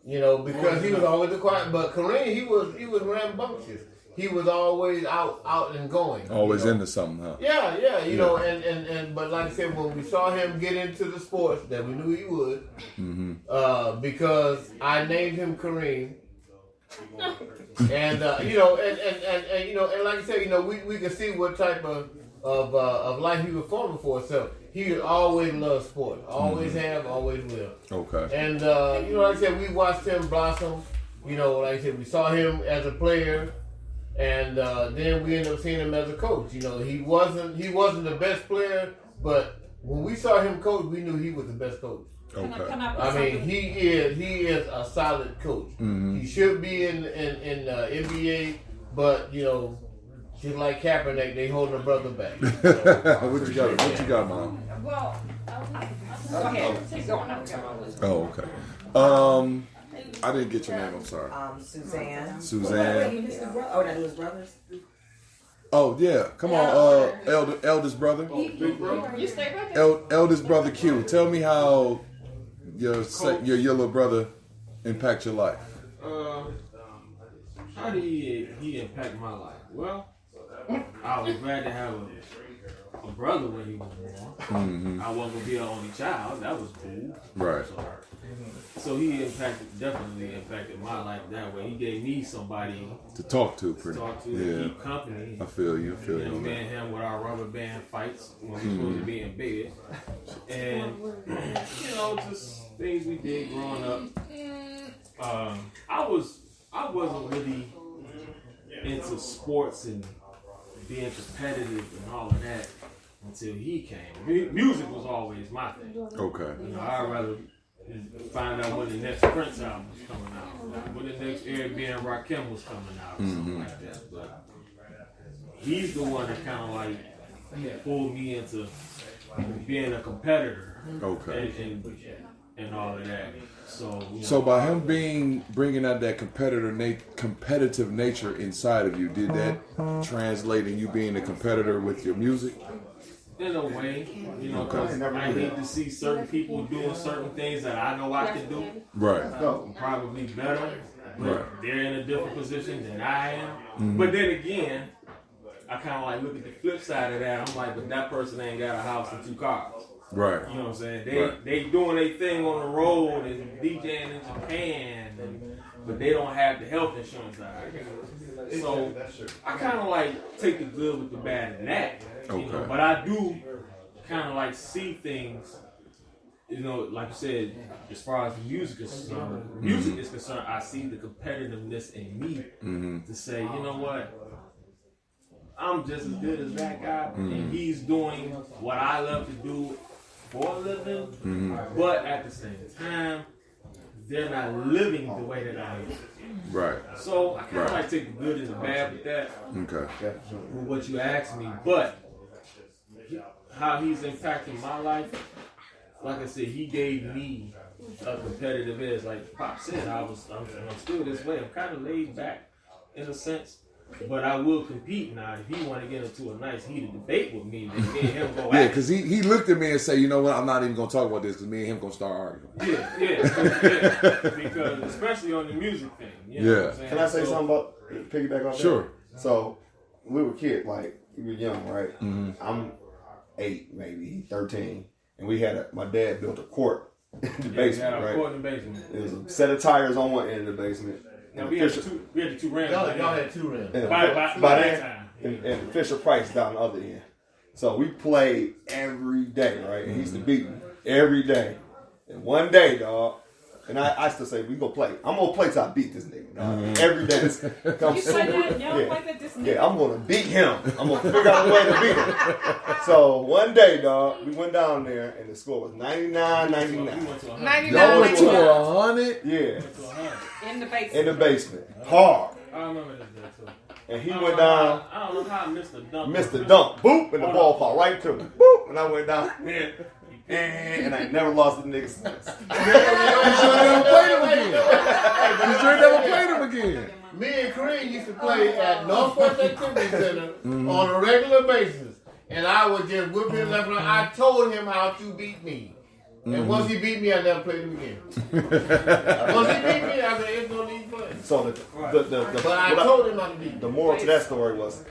you know, because he was always the quiet. But Kareem, he was rambunctious. He was always out and going. Always into something, huh? Yeah, you know, and but like I said, when we saw him get into the sports that we knew he would, because I named him Kareem. And you know, and you know, and like I said, you know, we can see what type of life he was forming for himself. He always loved sport, always have, always will. Okay. And you know, like I said, we watched him blossom. You know, like I said, we saw him as a player, and then we ended up seeing him as a coach. You know, he wasn't the best player, but when we saw him coach, we knew he was the best coach. Okay. I mean, he is a solid coach. He should be in NBA, but you know, just like Kaepernick, they holding a brother back. So, What you got, Mom? Well, go ahead. Keep going. Oh, okay. I didn't get your name. I'm sorry. Suzanne. Suzanne. Oh, that was brothers. Oh yeah, come on, eldest brother. You stay right there. Eldest brother Q. Tell me how your little brother impact your life. How did he impact my life? Well, I was glad to have a brother when he was born. I wasn't gonna be an only child. That was cool. Right. So he definitely impacted my life that way. He gave me somebody To talk to, keep company. I feel you. And me and him with our rubber band fights when we were supposed to be in bed. And, you know, just things we did growing up. I wasn't really into sports and being competitive and all of that until he came. Music was always my thing. Okay. You know, I'd rather find out when the next Prince album was coming out, when the next Eric B. and Rakim was coming out, or something like that. But he's the one that kind of like pulled me into being a competitor. Okay. And all of that. So, you know, So by him bringing out that competitive nature inside of you, did that translate in you being a competitor with your music? in a way, you know, because I hate to see certain people doing certain things that I know I can do. Right. Probably better, but Right. they're in a different position than I am. Mhm. But then again, I kind of like look at the flip side of that. I'm like, but that person ain't got a house and 2 cars. Right. You know what I'm saying? They doing their thing on the road and DJing in Japan, but they don't have the health insurance out here. So I kind of like take the good with the bad in that. Okay. You know? But I do kind of like see things, you know, like you said, as far as the music is concerned, I see the competitiveness in me to say, you know what, I'm just as good as that guy, and he's doing what I love to do for a living, but at the same time, they're not living the way that I live. Right. So I kind of like take the good and the bad with that. Okay. With what you asked me, but how he's impacting my life, like I said, he gave me a competitive edge. Like Pop said, I'm still this way. I'm kind of laid back in a sense. But I will compete now. If he want to get into a nice heated debate with me, then me and him go yeah, because he looked at me and said, you know what, I'm not even going to talk about this because me and him going to start arguing. Yeah. Because especially on the music thing. You know what I'm saying? Can I say something about piggyback off that? Sure. So, we were kids, like, we were young, right? I'm 8, maybe 13. And we had my dad built a court in the basement, right? Court in the basement. There was a set of tires on one end of the basement. Now we had the two rims. Y'all had 2 rims. By that time. And Fisher Price down the other end. So we played every day, right? And he used to beat me every day. And one day, dog, and I used to say, we gonna play. I'm gonna play till I beat this nigga, dog. Every day. This comes you play that? Y'all play that this nigga? Yeah, I'm gonna beat him. I'm gonna figure out a way to beat him. So one day, dog, we went down there and the score was 99-99. 99 Y'all went to 100? Yeah. In the basement. In the basement. Hard. I remember this day too. And he went down. I don't know how I missed the dunk. Missed the dunk. Boop. And the ball popped right to me. Boop. And I went down. And I never lost the niggas since. You should never played him again. Me and Kareem used to play at Northwest Activity Center on a regular basis. And I would just whip him left and right. I told him how to beat me. And once he beat me, I never played him again. Once he beat me, I said, it's no need to play. So but I told him how to beat me. The moral to that story was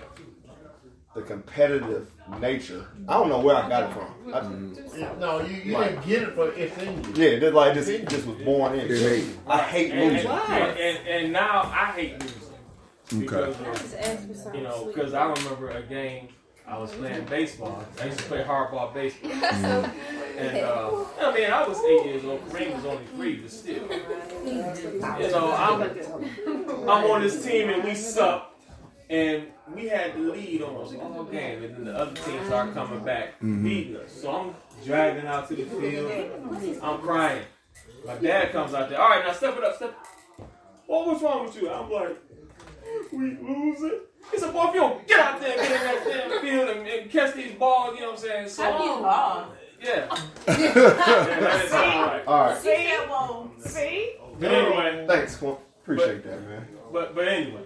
the competitive nature. I don't know where I got it from. No, you didn't get it from it's in you. Yeah, just was born in. I hate losing. And now I hate losing. Because because I remember a game I was playing baseball. I used to play hardball baseball. And I was 8 years old. Reem was only 3, but still. I'm on this team and we suck. And we had the lead almost all game, and then the other team started coming back, beating us. So I'm dragging out to the field. I'm crying. My dad comes out there. All right, now step it up, step. Well, what's wrong with you? I'm like, we losing. He said, boy, if you don't get out there and get in that damn field and catch these balls, you know what I'm saying? So, how do you ball? Yeah. All right. See? But anyway. Thanks, Quan. Appreciate that, man. But anyway.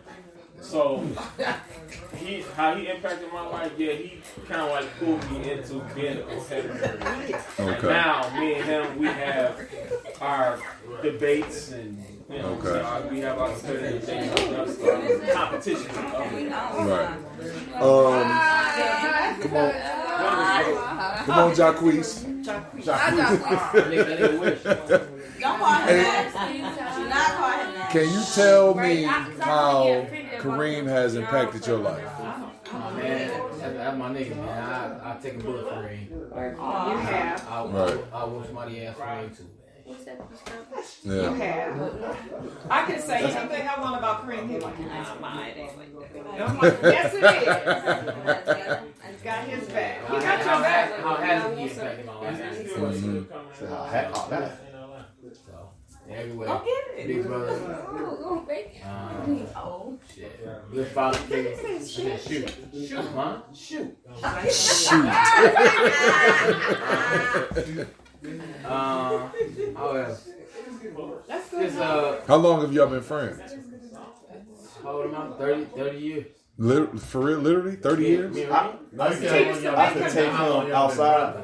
So, how he impacted my life, he kind of like pulled me into being a competitor. Okay. And now, me and him, we have our debates and, we have our competitive things, competitions. Right. Come on, Jacquees. Don't call him that. Do not call him that. Can you tell me how Kareem has impacted your life? Oh, man, that's my nigga, man. I'll take a bullet for Reem. You have. I'll whoop somebody ass for Reem too, man. You have. I can say anything I want about Kareem. He's like, nah, mine ain't like that. I'm like, yes, it is. He's got his back. He got your back. How has he impacted my life? Everywhere. Go get it. Big brother. Shit. Good father figure. Shoot. Shoot, man. Shoot. How else? That's good. How long have y'all been friends? How old am I? 30 years. For real, literally? 30 years? I can take him outside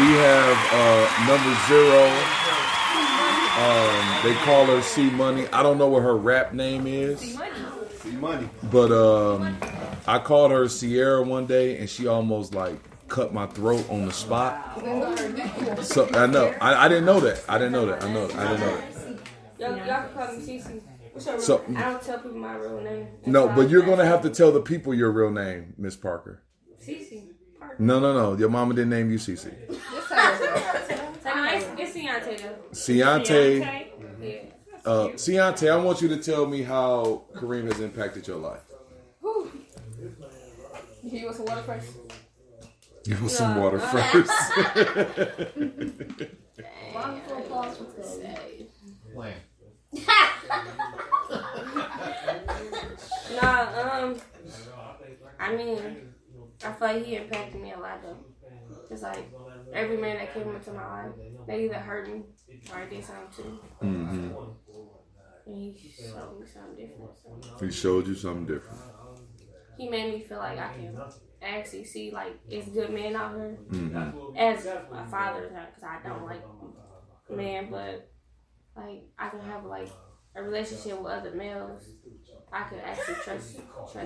We have number 0. They call her C Money. I don't know what her rap name is. C Money. But I called her Sierra one day, and she almost like cut my throat on the spot. So I know. I didn't know that. I didn't know that. I didn't know that. Y'all can call me Cece. What's your real So- name? I don't tell people my real name. No, but you're gonna have to tell the people your real name, Miss Parker. Cece. Parker. No. Your mama didn't name you Cece. It's Ciante though. Ciante. Yeah. Ciante, I want you to tell me how Kareem has impacted your life. You want some water first? Give us some water first. Round of applause for Chloe. When? I mean, I feel like he impacted me a lot though. Just like every man that came into my life, they either hurt me or I did something to me. Mm-hmm. And he showed me something different. So. He showed you something different. He made me feel like I can actually see like it's good men out here. Mm-hmm. As a father, because I don't like men, but like I can have like a relationship with other males. I could actually trust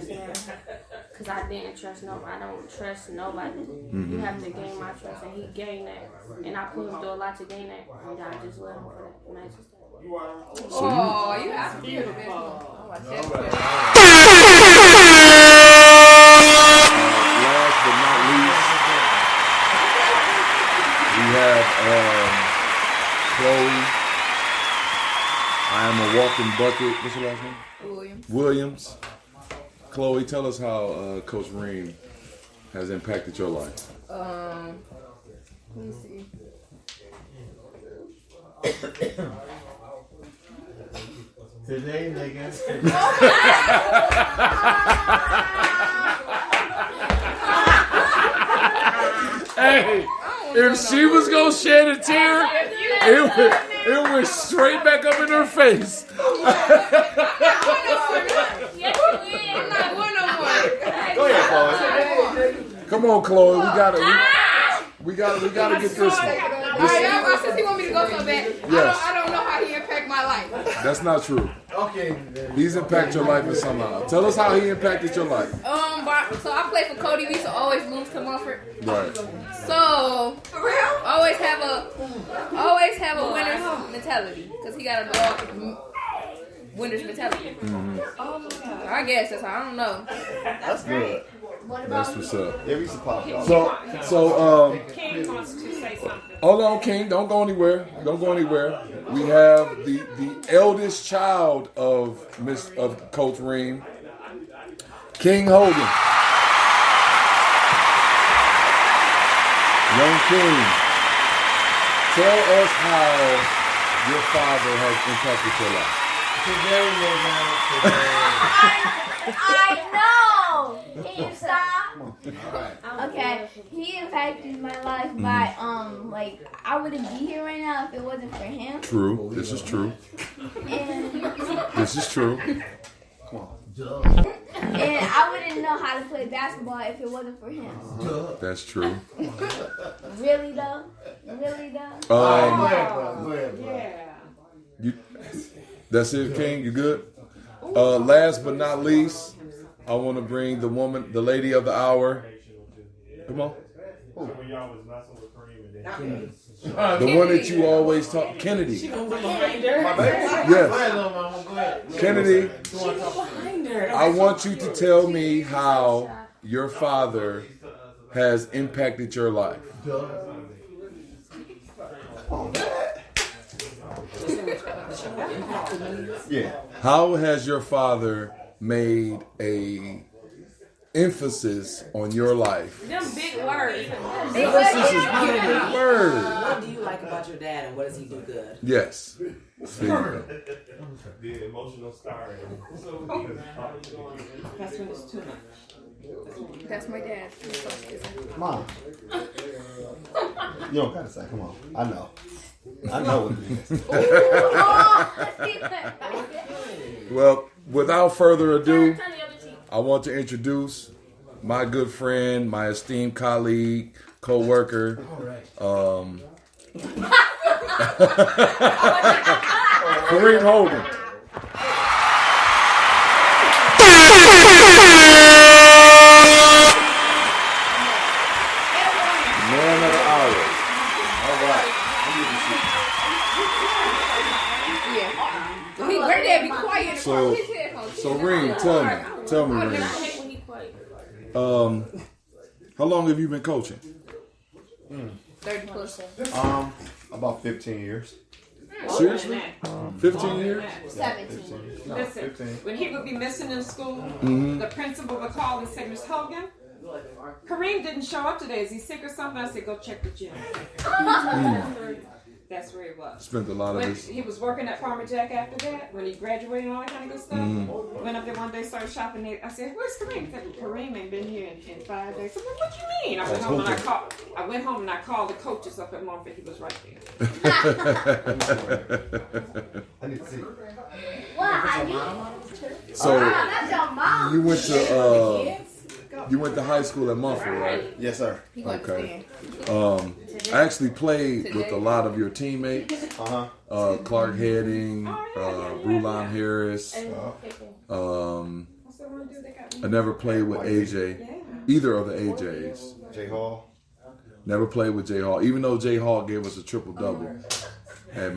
them because I didn't trust nobody. I don't trust nobody. Mm-hmm. You have to gain my trust, and he gained that, and I put him through a lot to gain that, and I just love him for that. And I just Oh, you have to feel it. Last but not least, we have Chloe. I am a walking bucket. What's your last name? Williams. Chloe, tell us how Coach Reem has impacted your life. Let me see. Today, nigga. Hey, if she was gonna shed a tear, it went straight back up in her face. Go ahead, Chloe. Come on, Chloe. We gotta get this one. Y'all since he want me to go so bad. Yes. I don't know how he impact my life. That's not true. Okay. He's impacted your life in somehow. Tell us how he impacted your life. So I played for Cody. We used to always lose to Mumford. Right. So always have a winner's mentality because he got a dog winner's mentality. Mm-hmm. I guess that's how I don't know. That's good. That's what's up. Yeah, we used to pop y'all. So King wants to say something. hold on, King. Don't go anywhere. Don't go anywhere. We have the eldest child of Coach Reem, King Hogan. Young King, tell us how your father has impacted your life. I know. Can you stop? Okay, he impacted my life by like I wouldn't be here right now if it wasn't for him. True. This is true. And This is true. Come on. and I wouldn't know how to play basketball if it wasn't for him. That's true. Really though? Really though? Go ahead, bro. That's it, King. You good? Last but not least, I want to bring the lady of the hour. Come on. The one that you always talk, Kennedy. Yes. Kennedy, I want you to tell me how your father has impacted your life. Yeah. How has your father made a emphasis on your life? Them big words. Emphasis is not a big word. What do you like about your dad, and what does he do good? Yes. There you go. The emotional scarring. That's when it's too much. That's my dad. Mom. You don't gotta say, come on. I know what it is. Well, without further ado, I want to introduce my good friend, my esteemed colleague, co-worker. Kareem Hogan. Man of the hour. All right. Be quiet. So Reem, tell me, Reem. How long have you been coaching? 30 plus. About 15 years. Seriously? 15 years? 17. Listen, when he would be missing in school, the principal would call and say, Miss Hogan, Kareem didn't show up today. Is he sick or something? I said, go check the gym. That's where he was. Spent a lot of his... He was working at Farmer Jack after that, when he graduated and all that kind of good stuff. Went up there one day, started shopping. I said, where's Kareem? He said, Kareem ain't been here in 5 days. I said, what you mean? I went home and I called the coaches up at Mumford. He was right there. I need to see. So, you went to high school at Mumford, right? Yes, sir. Okay. I actually played with a lot of your teammates. Clark Heading, Rulon Harris. I never played with AJ. Either of the AJs. J Hall. Never played with J Hall, even though J Hall gave us a triple-double at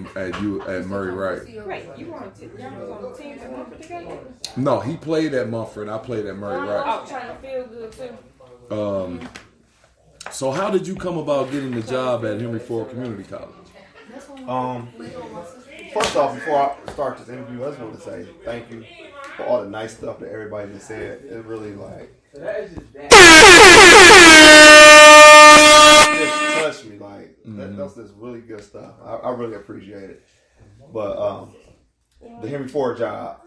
Murray Wright. Right, you were on the team at Mumford together? No, he played at Mumford and I played at Murray Wright. Oh, trying to feel good too. So how did you come about getting the job at Henry Ford Community College? First off, before I start this interview, I just want to say thank you for all the nice stuff that everybody just said. It really just touched me. That's just really good stuff. I really appreciate it. But the Henry Ford job.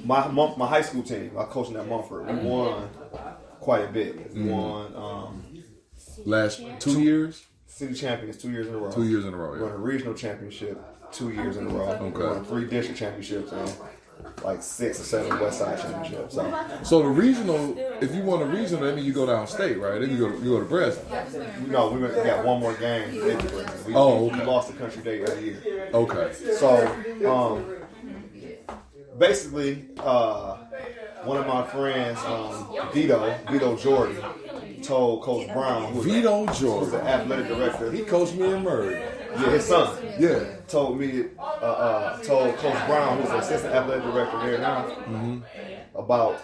My high school team, I coached at Mumford. We won quite a bit. We won last 2 years? City champions 2 years in a row. 2 years in a row, yeah. We won a regional championship 2 years in a row. Okay. We won 3 district championships and 6 or 7 West Side championships. So the regional, if you won a regional, that means you go downstate, right? Then you go to Breslin. No, we got one more game. We lost the country day that year. Okay. So basically, one of my friends, Vito Jordan, told Coach Brown, who's the athletic director. He coached me in Murray. Yeah, his son. Yeah. Told Coach Brown, who's the assistant athletic director there now, about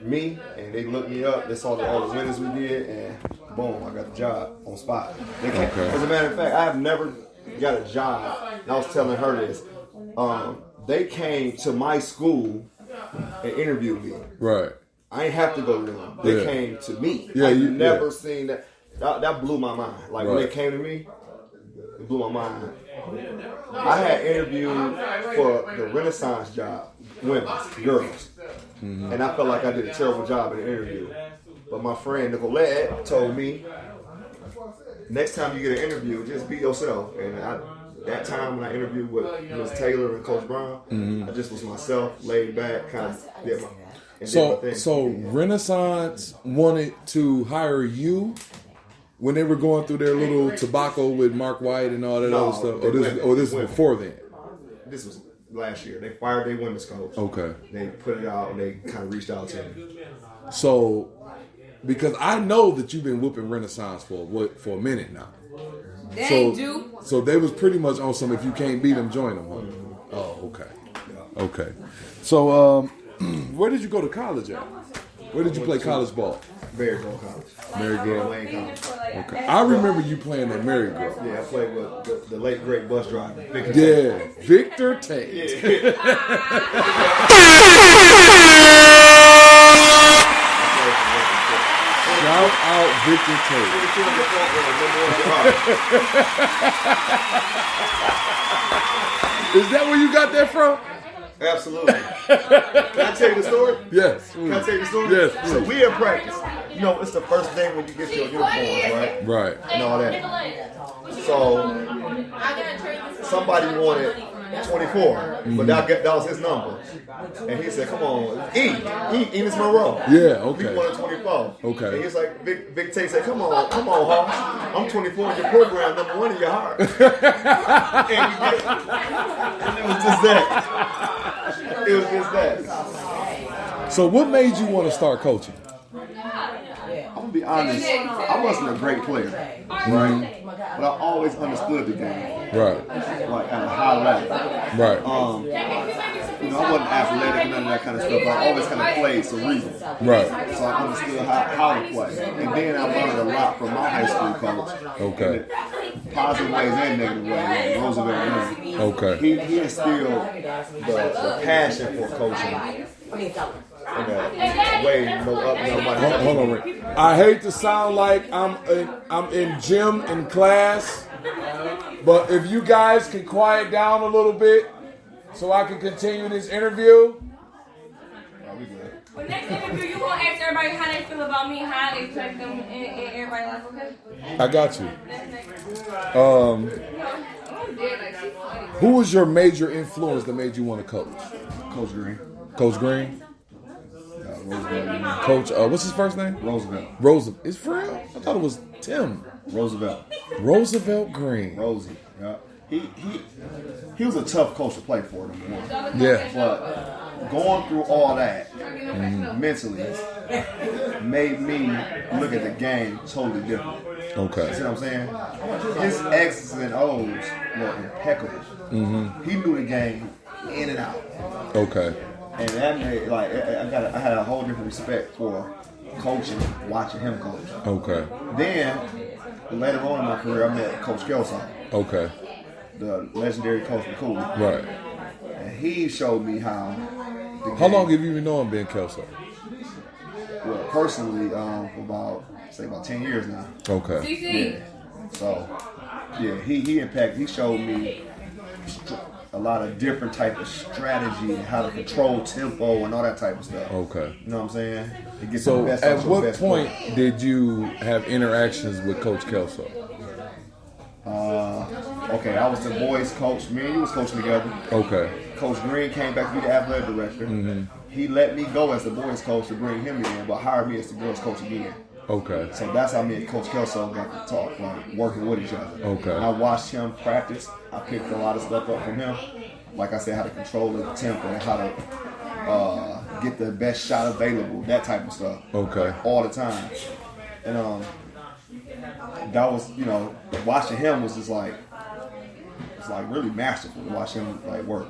me, and they looked me up. They saw all the winners we did, and boom, I got the job on spot. As a matter of fact, I have never got a job. And I was telling her this. They came to my school and interviewed me. Right. I ain't have to go to them. They came to me. Yeah, I've never seen that. That blew my mind. When they came to me, it blew my mind. I had interviewed for the Renaissance job, girls. And I felt like I did a terrible job in the interview. But my friend Nicolette told me, next time you get an interview, just be yourself. And that time when I interviewed with Ms. Taylor and Coach Brown, I just was myself, laid back, kind of did my thing. So Renaissance wanted to hire you when they were going through their little tobacco with Mark White and all that other stuff? Or this was before then? This was last year. They fired their women's coach. Okay. They put it out and they kind of reached out to me. So, because I know that you've been whooping Renaissance for a minute now. So they was pretty much on some, if you can't beat them, join them. Huh? Oh, okay. Yeah. Okay. So, where did you go to college at? Where did you play college ball? Marygrove College. Marygrove. Wayne College. Okay. I remember you playing at Marygrove. Yeah, I played with the late great bus driver, Victor Tate. Victor Tate. Yeah. Shout out Victor Tate. Is that where you got that from? Absolutely. Can I tell you the story? Yes. Can I tell you the story? Yes. So we in practice. You know, it's the first day when you get your uniforms, right? Right. And all that. So somebody wanted 24, but that was his number. And he said, "Come on, Enos Monroe." Yeah, okay. He wanted 24. Okay. And he's like, Big Tay said, "Come on, Hoss. I'm 24 in your program, number one in your heart." And it was just that. It was just that. So, what made you want to start coaching? I'm gonna be honest. I wasn't a great player, right? But I always understood the game, right? Like at a high level, right? I wasn't athletic and none of that kind of stuff. But I always kind of played cerebral, right? So I understood how to play, and then I learned a lot from my high school coach. Okay. Positive ways and negative ways. Roosevelt Reem. Okay. He instilled the passion for coaching. Way no up, no money. Hold on, Rick. I hate to sound like I'm in gym in class, but if you guys can quiet down a little bit so I can continue this interview. Well, next interview, you gonna ask everybody how they feel about me, how they affect them in everybody's life, okay? I got you. Who was your major influence that made you want to coach? Coach Green. Coach Green? Coach, what's his first name? Roosevelt. It's for real? I thought it was Tim. Roosevelt Green. Rosie. Yeah. He was a tough coach to play for, number one. Yeah. But going through all that mentally made me look at the game totally different. Okay. You see what I'm saying? His X's and O's were impeccable. Mm-hmm. He knew the game in and out. Okay. And that made I had a whole different respect for coaching, watching him coach. Okay. Then later on in my career, I met Coach Kelso. Okay. The legendary Coach McCooley. Right. And he showed me how. How long have you been knowing Ben Kelso? Well, personally, for about 10 years now. Okay. Yeah. So, yeah, he showed me a lot of different type of strategy and how to control tempo and all that type of stuff. Okay. You know what I'm saying? So at what point did you have interactions with Coach Kelso? Okay, I was the boys coach. Me and you was coaching together. Okay. Coach Green came back to be the athletic director. Mm-hmm. He let me go as the boys coach to bring him in, but hired me as the girls coach again. Okay. So that's how me and Coach Kelso got to talk, like working with each other. Okay. And I watched him practice. I picked a lot of stuff up from him. Like I said, how to control the tempo and how to get the best shot available, that type of stuff. Okay. All the time. And that was, watching him was just like, it's like really masterful to watch him like work.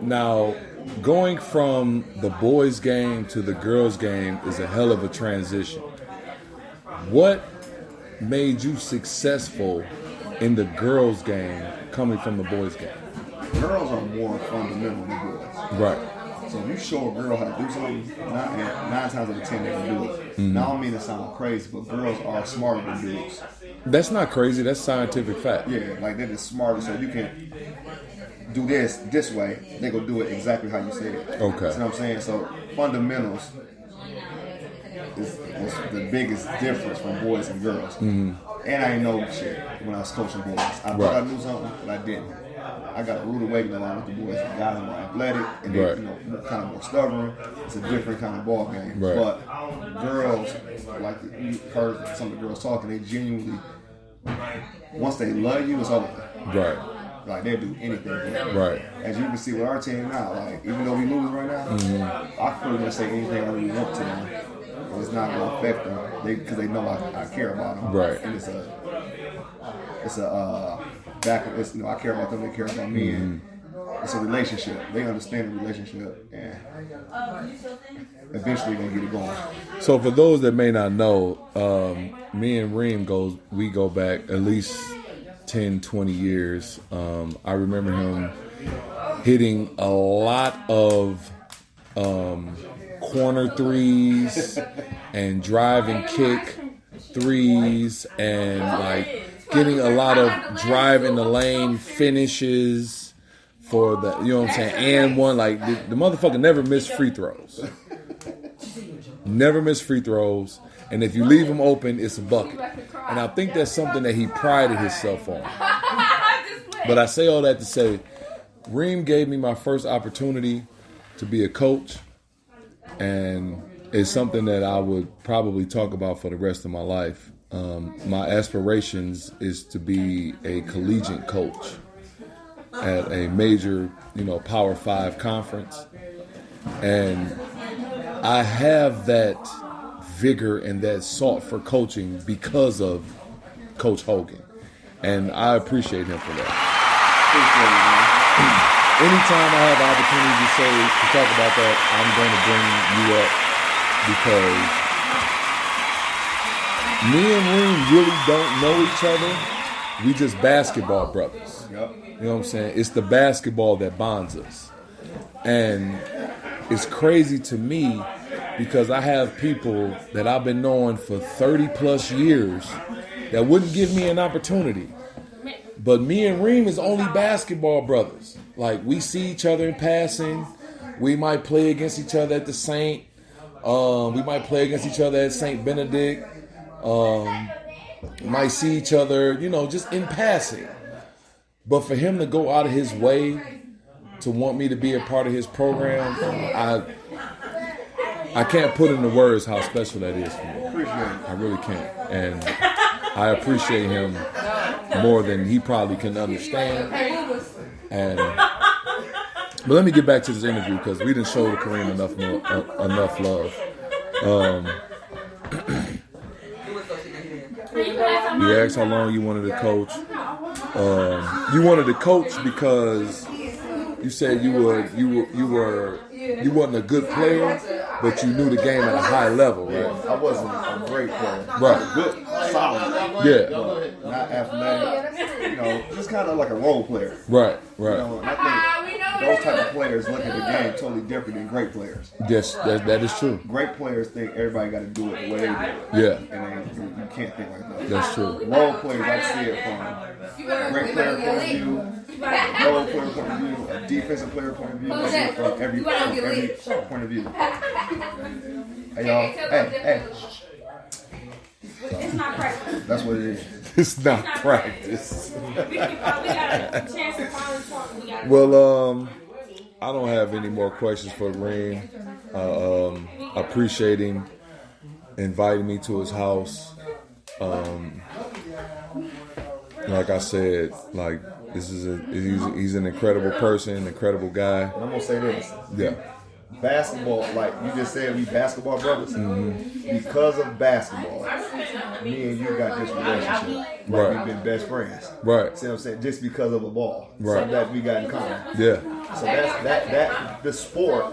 Now, going from the boys' game to the girls' game is a hell of a transition. What made you successful in the girls' game coming from the boys' game? Girls are more fundamental than boys. Right. So if you show a girl how to do something, 9 times out of 10 they can do it. Mm-hmm. Now I don't mean to sound crazy, but girls are smarter than dudes. That's not crazy. That's scientific fact. Yeah, like they're just smarter. So you can do this way, they gonna do it exactly how you say it. Okay. You know what I'm saying? So fundamentals is the biggest difference from boys and girls. Mm-hmm. And I didn't know shit when I was coaching boys. I thought I knew something, but I didn't. I got a rude awakening along with the boys. The guys are more athletic and they, kind of more stubborn. It's a different kind of ball game. Right. But girls, like you heard some of the girls talking, they genuinely, once they love you, it's over. Right. Like they'll do anything for you. Right. As you can see with our team now, like even though we lose right now, Mm-hmm. I pretty much say anything I really want to them. It's not gonna affect them because they know I care about them. Right. And it's a back. It's, I care about them. They care about me. And it's a relationship. They understand the relationship, and eventually gonna get it going. So for those that may not know, me and Reem we go back at least 10, 20 years. I remember him hitting a lot of corner threes and drive and kick threes and like getting a lot of drive in the lane finishes for the, you know what I'm saying, and one, like the motherfucker never missed free throws. Never missed free throws. And if you leave him open, it's a bucket. And I think that's something that he prided himself on. But I say all that to say, Reem gave me my first opportunity to be a coach, and it's something that I would probably talk about for the rest of my life. My aspirations is to be a collegiate coach at a major, Power 5 conference. And I have that vigor and that sought for coaching because of Coach Hogan. And I appreciate him for that. Anytime I have the opportunity to talk about that, I'm going to bring you up because me and Reem really don't know each other. We just basketball brothers. You know what I'm saying? It's the basketball that bonds us. And it's crazy to me because I have people that I've been knowing for 30 plus years that wouldn't give me an opportunity. But me and Reem is only basketball brothers. Like, we see each other in passing. We might play against each other at the Saint. We might play against each other at St. Benedict. We might see each other, just in passing. But for him to go out of his way to want me to be a part of his program, I can't put into words how special that is for me. I really can't. And I appreciate him more than he probably can understand. But let me get back to this interview because we didn't show Kareem enough love. You asked how long you wanted to coach. You wanted to coach because you said you wasn't a good player, but you knew the game at a high level, right? I wasn't a great player. Right. Good, solid. Yeah. Not athletic. Just kind of like a role player. Right. And I think those type of players look at the game totally different than great players. Yes, that is true. Great players think everybody got to do it the way they do it. Yeah. And you can't think like that. That's true. Role players, I see it from great player point of view, role player point of view, a defensive player point of view, from every point of view. Hey, y'all. Hey. It's not practice. That's what it is. It's not practice. We got a chance to finally talk. Well, I don't have any more questions for Reem. I appreciate him inviting me to his house. Like I said, he's an incredible person, an incredible guy. And I'm gonna say this. Yeah. Basketball, like you just said, we basketball brothers. Mm-hmm. Because of basketball, me and you got this relationship. Right. We've been best friends. Right. See what I'm saying? Just because of a ball. Right. Something that we got in common. Yeah. So that the sport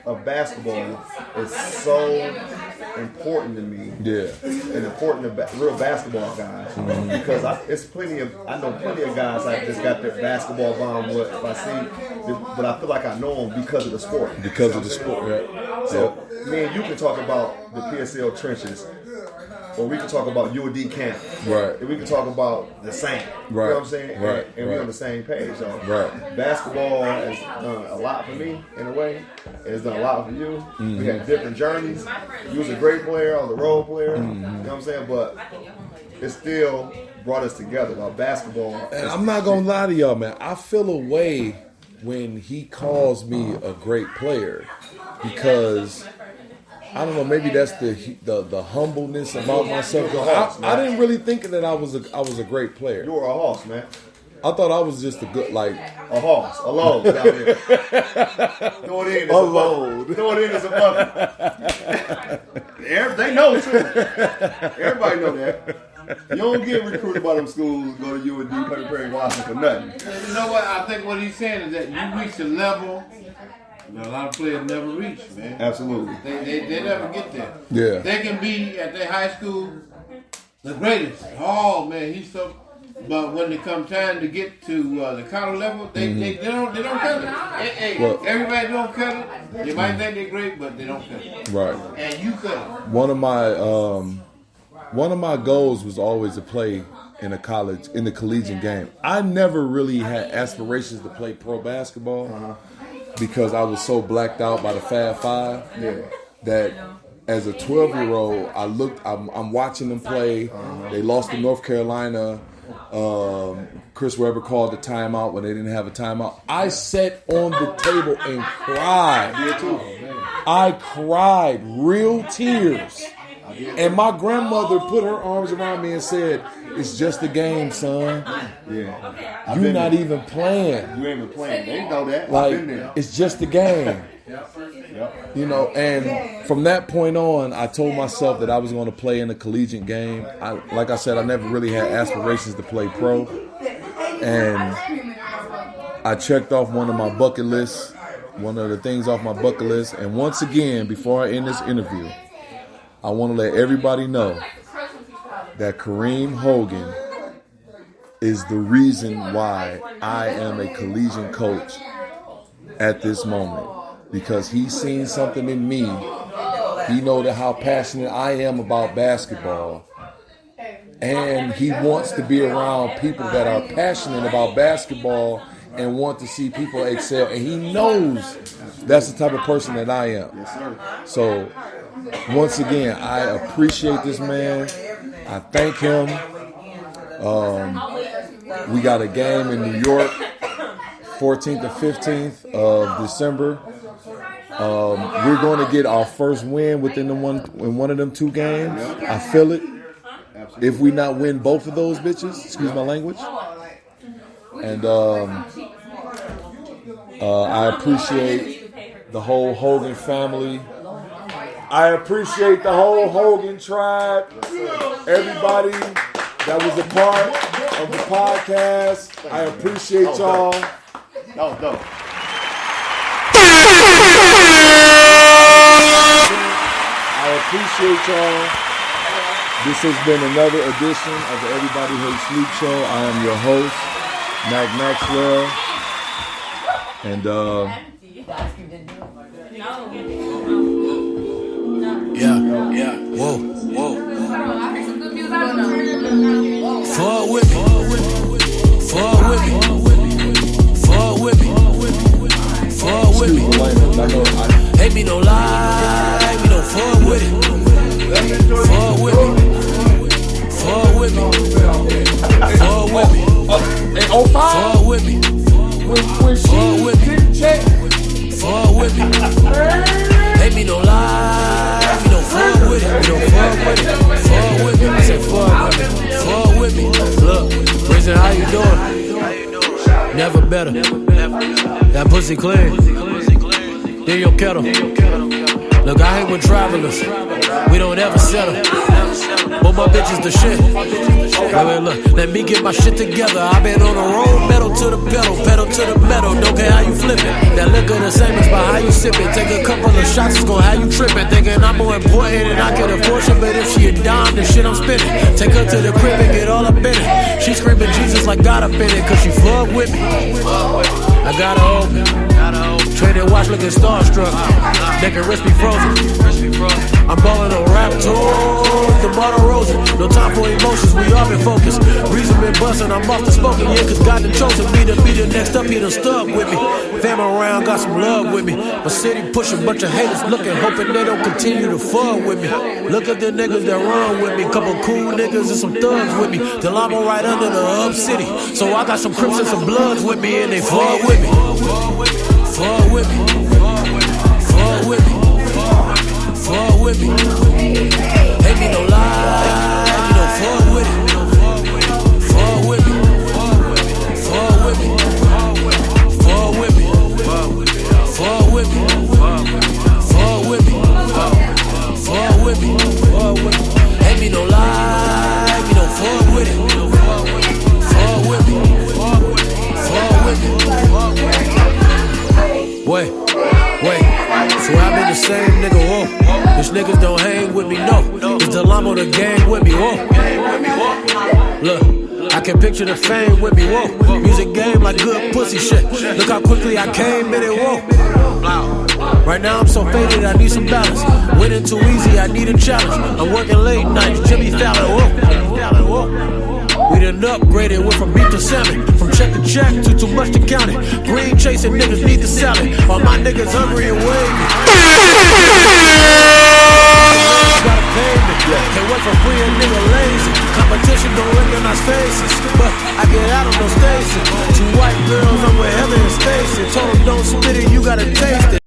of basketball is so important to me. Yeah. And important to real basketball guys. Mm-hmm. Because I know plenty of guys I just got their basketball bond with if I see, but I feel like I know them because of the sport. Because of the sport, yeah. So me and you can talk about the PSL trenches, or we can talk about UD camp. Right. And we can talk about the Saint. Right. You know what I'm saying? Right. And we're on the same page. So right. Basketball has done a lot for me in a way. It's done a lot for you. Mm-hmm. We had different journeys. You was a great player, I was a role player. Mm-hmm. You know what I'm saying? But it still brought us together. About basketball. And I'm not gonna lie to y'all, man. I feel a way when he calls me a great player because I don't know, maybe that's the humbleness about myself. I didn't really think that I was a great player. You were a horse, man. I thought I was just a good a horse, a load. Throw it in. A load. Throw it in as a bucket. They know too. Everybody know that. You don't get recruited by them schools, go to UND, play Perry Washington for nothing. You know what? I think what he's saying is that you reach a level that a lot of players never reach, man. Absolutely. They never get there. Yeah. They can be at their high school the greatest. Oh man, he's so. But when it comes time to get to the college level, they don't cut it. Everybody don't cut it. You might think they're great, but they don't cut it. Right. And you cut it. One of my goals was always to play in the collegiate game. I never really had aspirations to play pro basketball because I was so blacked out by the Fab Five that as a 12-year-old, I'm watching them play. They lost to North Carolina. Chris Webber called the timeout when they didn't have a timeout. I sat on the table and cried. I cried real tears. And my grandmother put her arms around me and said, "It's just a game, son. Yeah. You're not even playing. You ain't even playing. They know that. Like, I've been there. it's just a game." You know, and from that point on, I told myself that I was going to play in a collegiate game. Like I said, I never really had aspirations to play pro. And I checked off one of my bucket lists, one of the things off my bucket list. And once again, before I end this interview, I want to let everybody know that Kareem Hogan is the reason why I am a collegiate coach at this moment. Because he's seen something in me. He knows how passionate I am about basketball. And he wants to be around people that are passionate about basketball and want to see people excel. And he knows that's the type of person that I am. So, once again, I appreciate this man. I thank him. We got a game in New York, 14th and 15th of December. We're going to get our first win within in one of them 2 games. I feel it. If we not win both of those bitches, excuse my language. And I appreciate the whole Hogan family. I appreciate the whole Hogan tribe. Everybody that was a part of the podcast. I appreciate y'all. No. I appreciate y'all. This has been another edition of the Everybody Hates Sleep Show. I am your host, Mac Maxwell. And yeah. Whoa. Fuck with me. Hate me, don't lie. Me don't fuck with it. Fuck with me. Fuck with me. Fuck with me. Hey, 05? Fuck with me. When she didn't check. Fuck with me. Hate me, don't lie. Me don't fuck with it. Me don't fuck with it. Fuck with me. I said fuck with me. Fuck with me. Look, Prison, how you doing? Never better. That pussy clean. Then your kettle. Look, I hang with travelers. We don't ever settle. But my bitch is the shit. Wait, look, let me get my shit together. I've been on the road, pedal to the pedal to the metal. Don't care how you flip it. That liquor the same as by how you sip it. Take a couple of shots, it's gon' have you tripping. Thinking I'm more important and I can afford it. But if she a dime, the shit I'm spinning. Take her to the crib and get all up in it. She screaming Jesus like God up in it. Cause she fuck with me. I got her open. Traded watch looking starstruck. Neck and wrist be frozen. I'm ballin' on rap tours, the bottle roses. No time for emotions, we all been focused. Reason been bustin', I'm off the spoken, yeah, cause God done chosen me to be the next up, he done stuck with me. Fam around, got some love with me. My city pushing, bunch of haters looking, hoping they don't continue to fuck with me. Look at the niggas that run with me, couple cool niggas and some thugs with me. Till I'm right under the hub city. So I got some Crips and some Bloods with me, and they fuck with me. Fuck with me. Fuck with me. Fuck with me. Hate me, don't lie. You don't fuck with it. Fuck with me. Fuck with me. Fuck with me. Fuck with me. Fuck with me. Fuck with me. Hate me, don't lie. You don't fuck with it. Fuck with me. Fuck with me. Wait. So I've been the same nigga, whoa. These niggas don't hang with me, no. It's the Lamo, the gang with me, whoa. Look, I can picture the fame with me, whoa. Music game like good pussy shit. Look how quickly I came in it, whoa. Right now I'm so faded, I need some balance. Winning too easy, I need a challenge. I'm working late nights, Jimmy Fallon, whoa. We done upgraded, went from beef to salmon. From check to check to too much to count it. Green chasing niggas need the salad. All my niggas hungry and wavy. Gotta pay me. Can't wait for free, a nigga lazy. Competition Station, don't recognize faces, but I get out on no station. 2 white girls, I'm with Heather and Stacy. Told them don't spit it, you gotta taste it.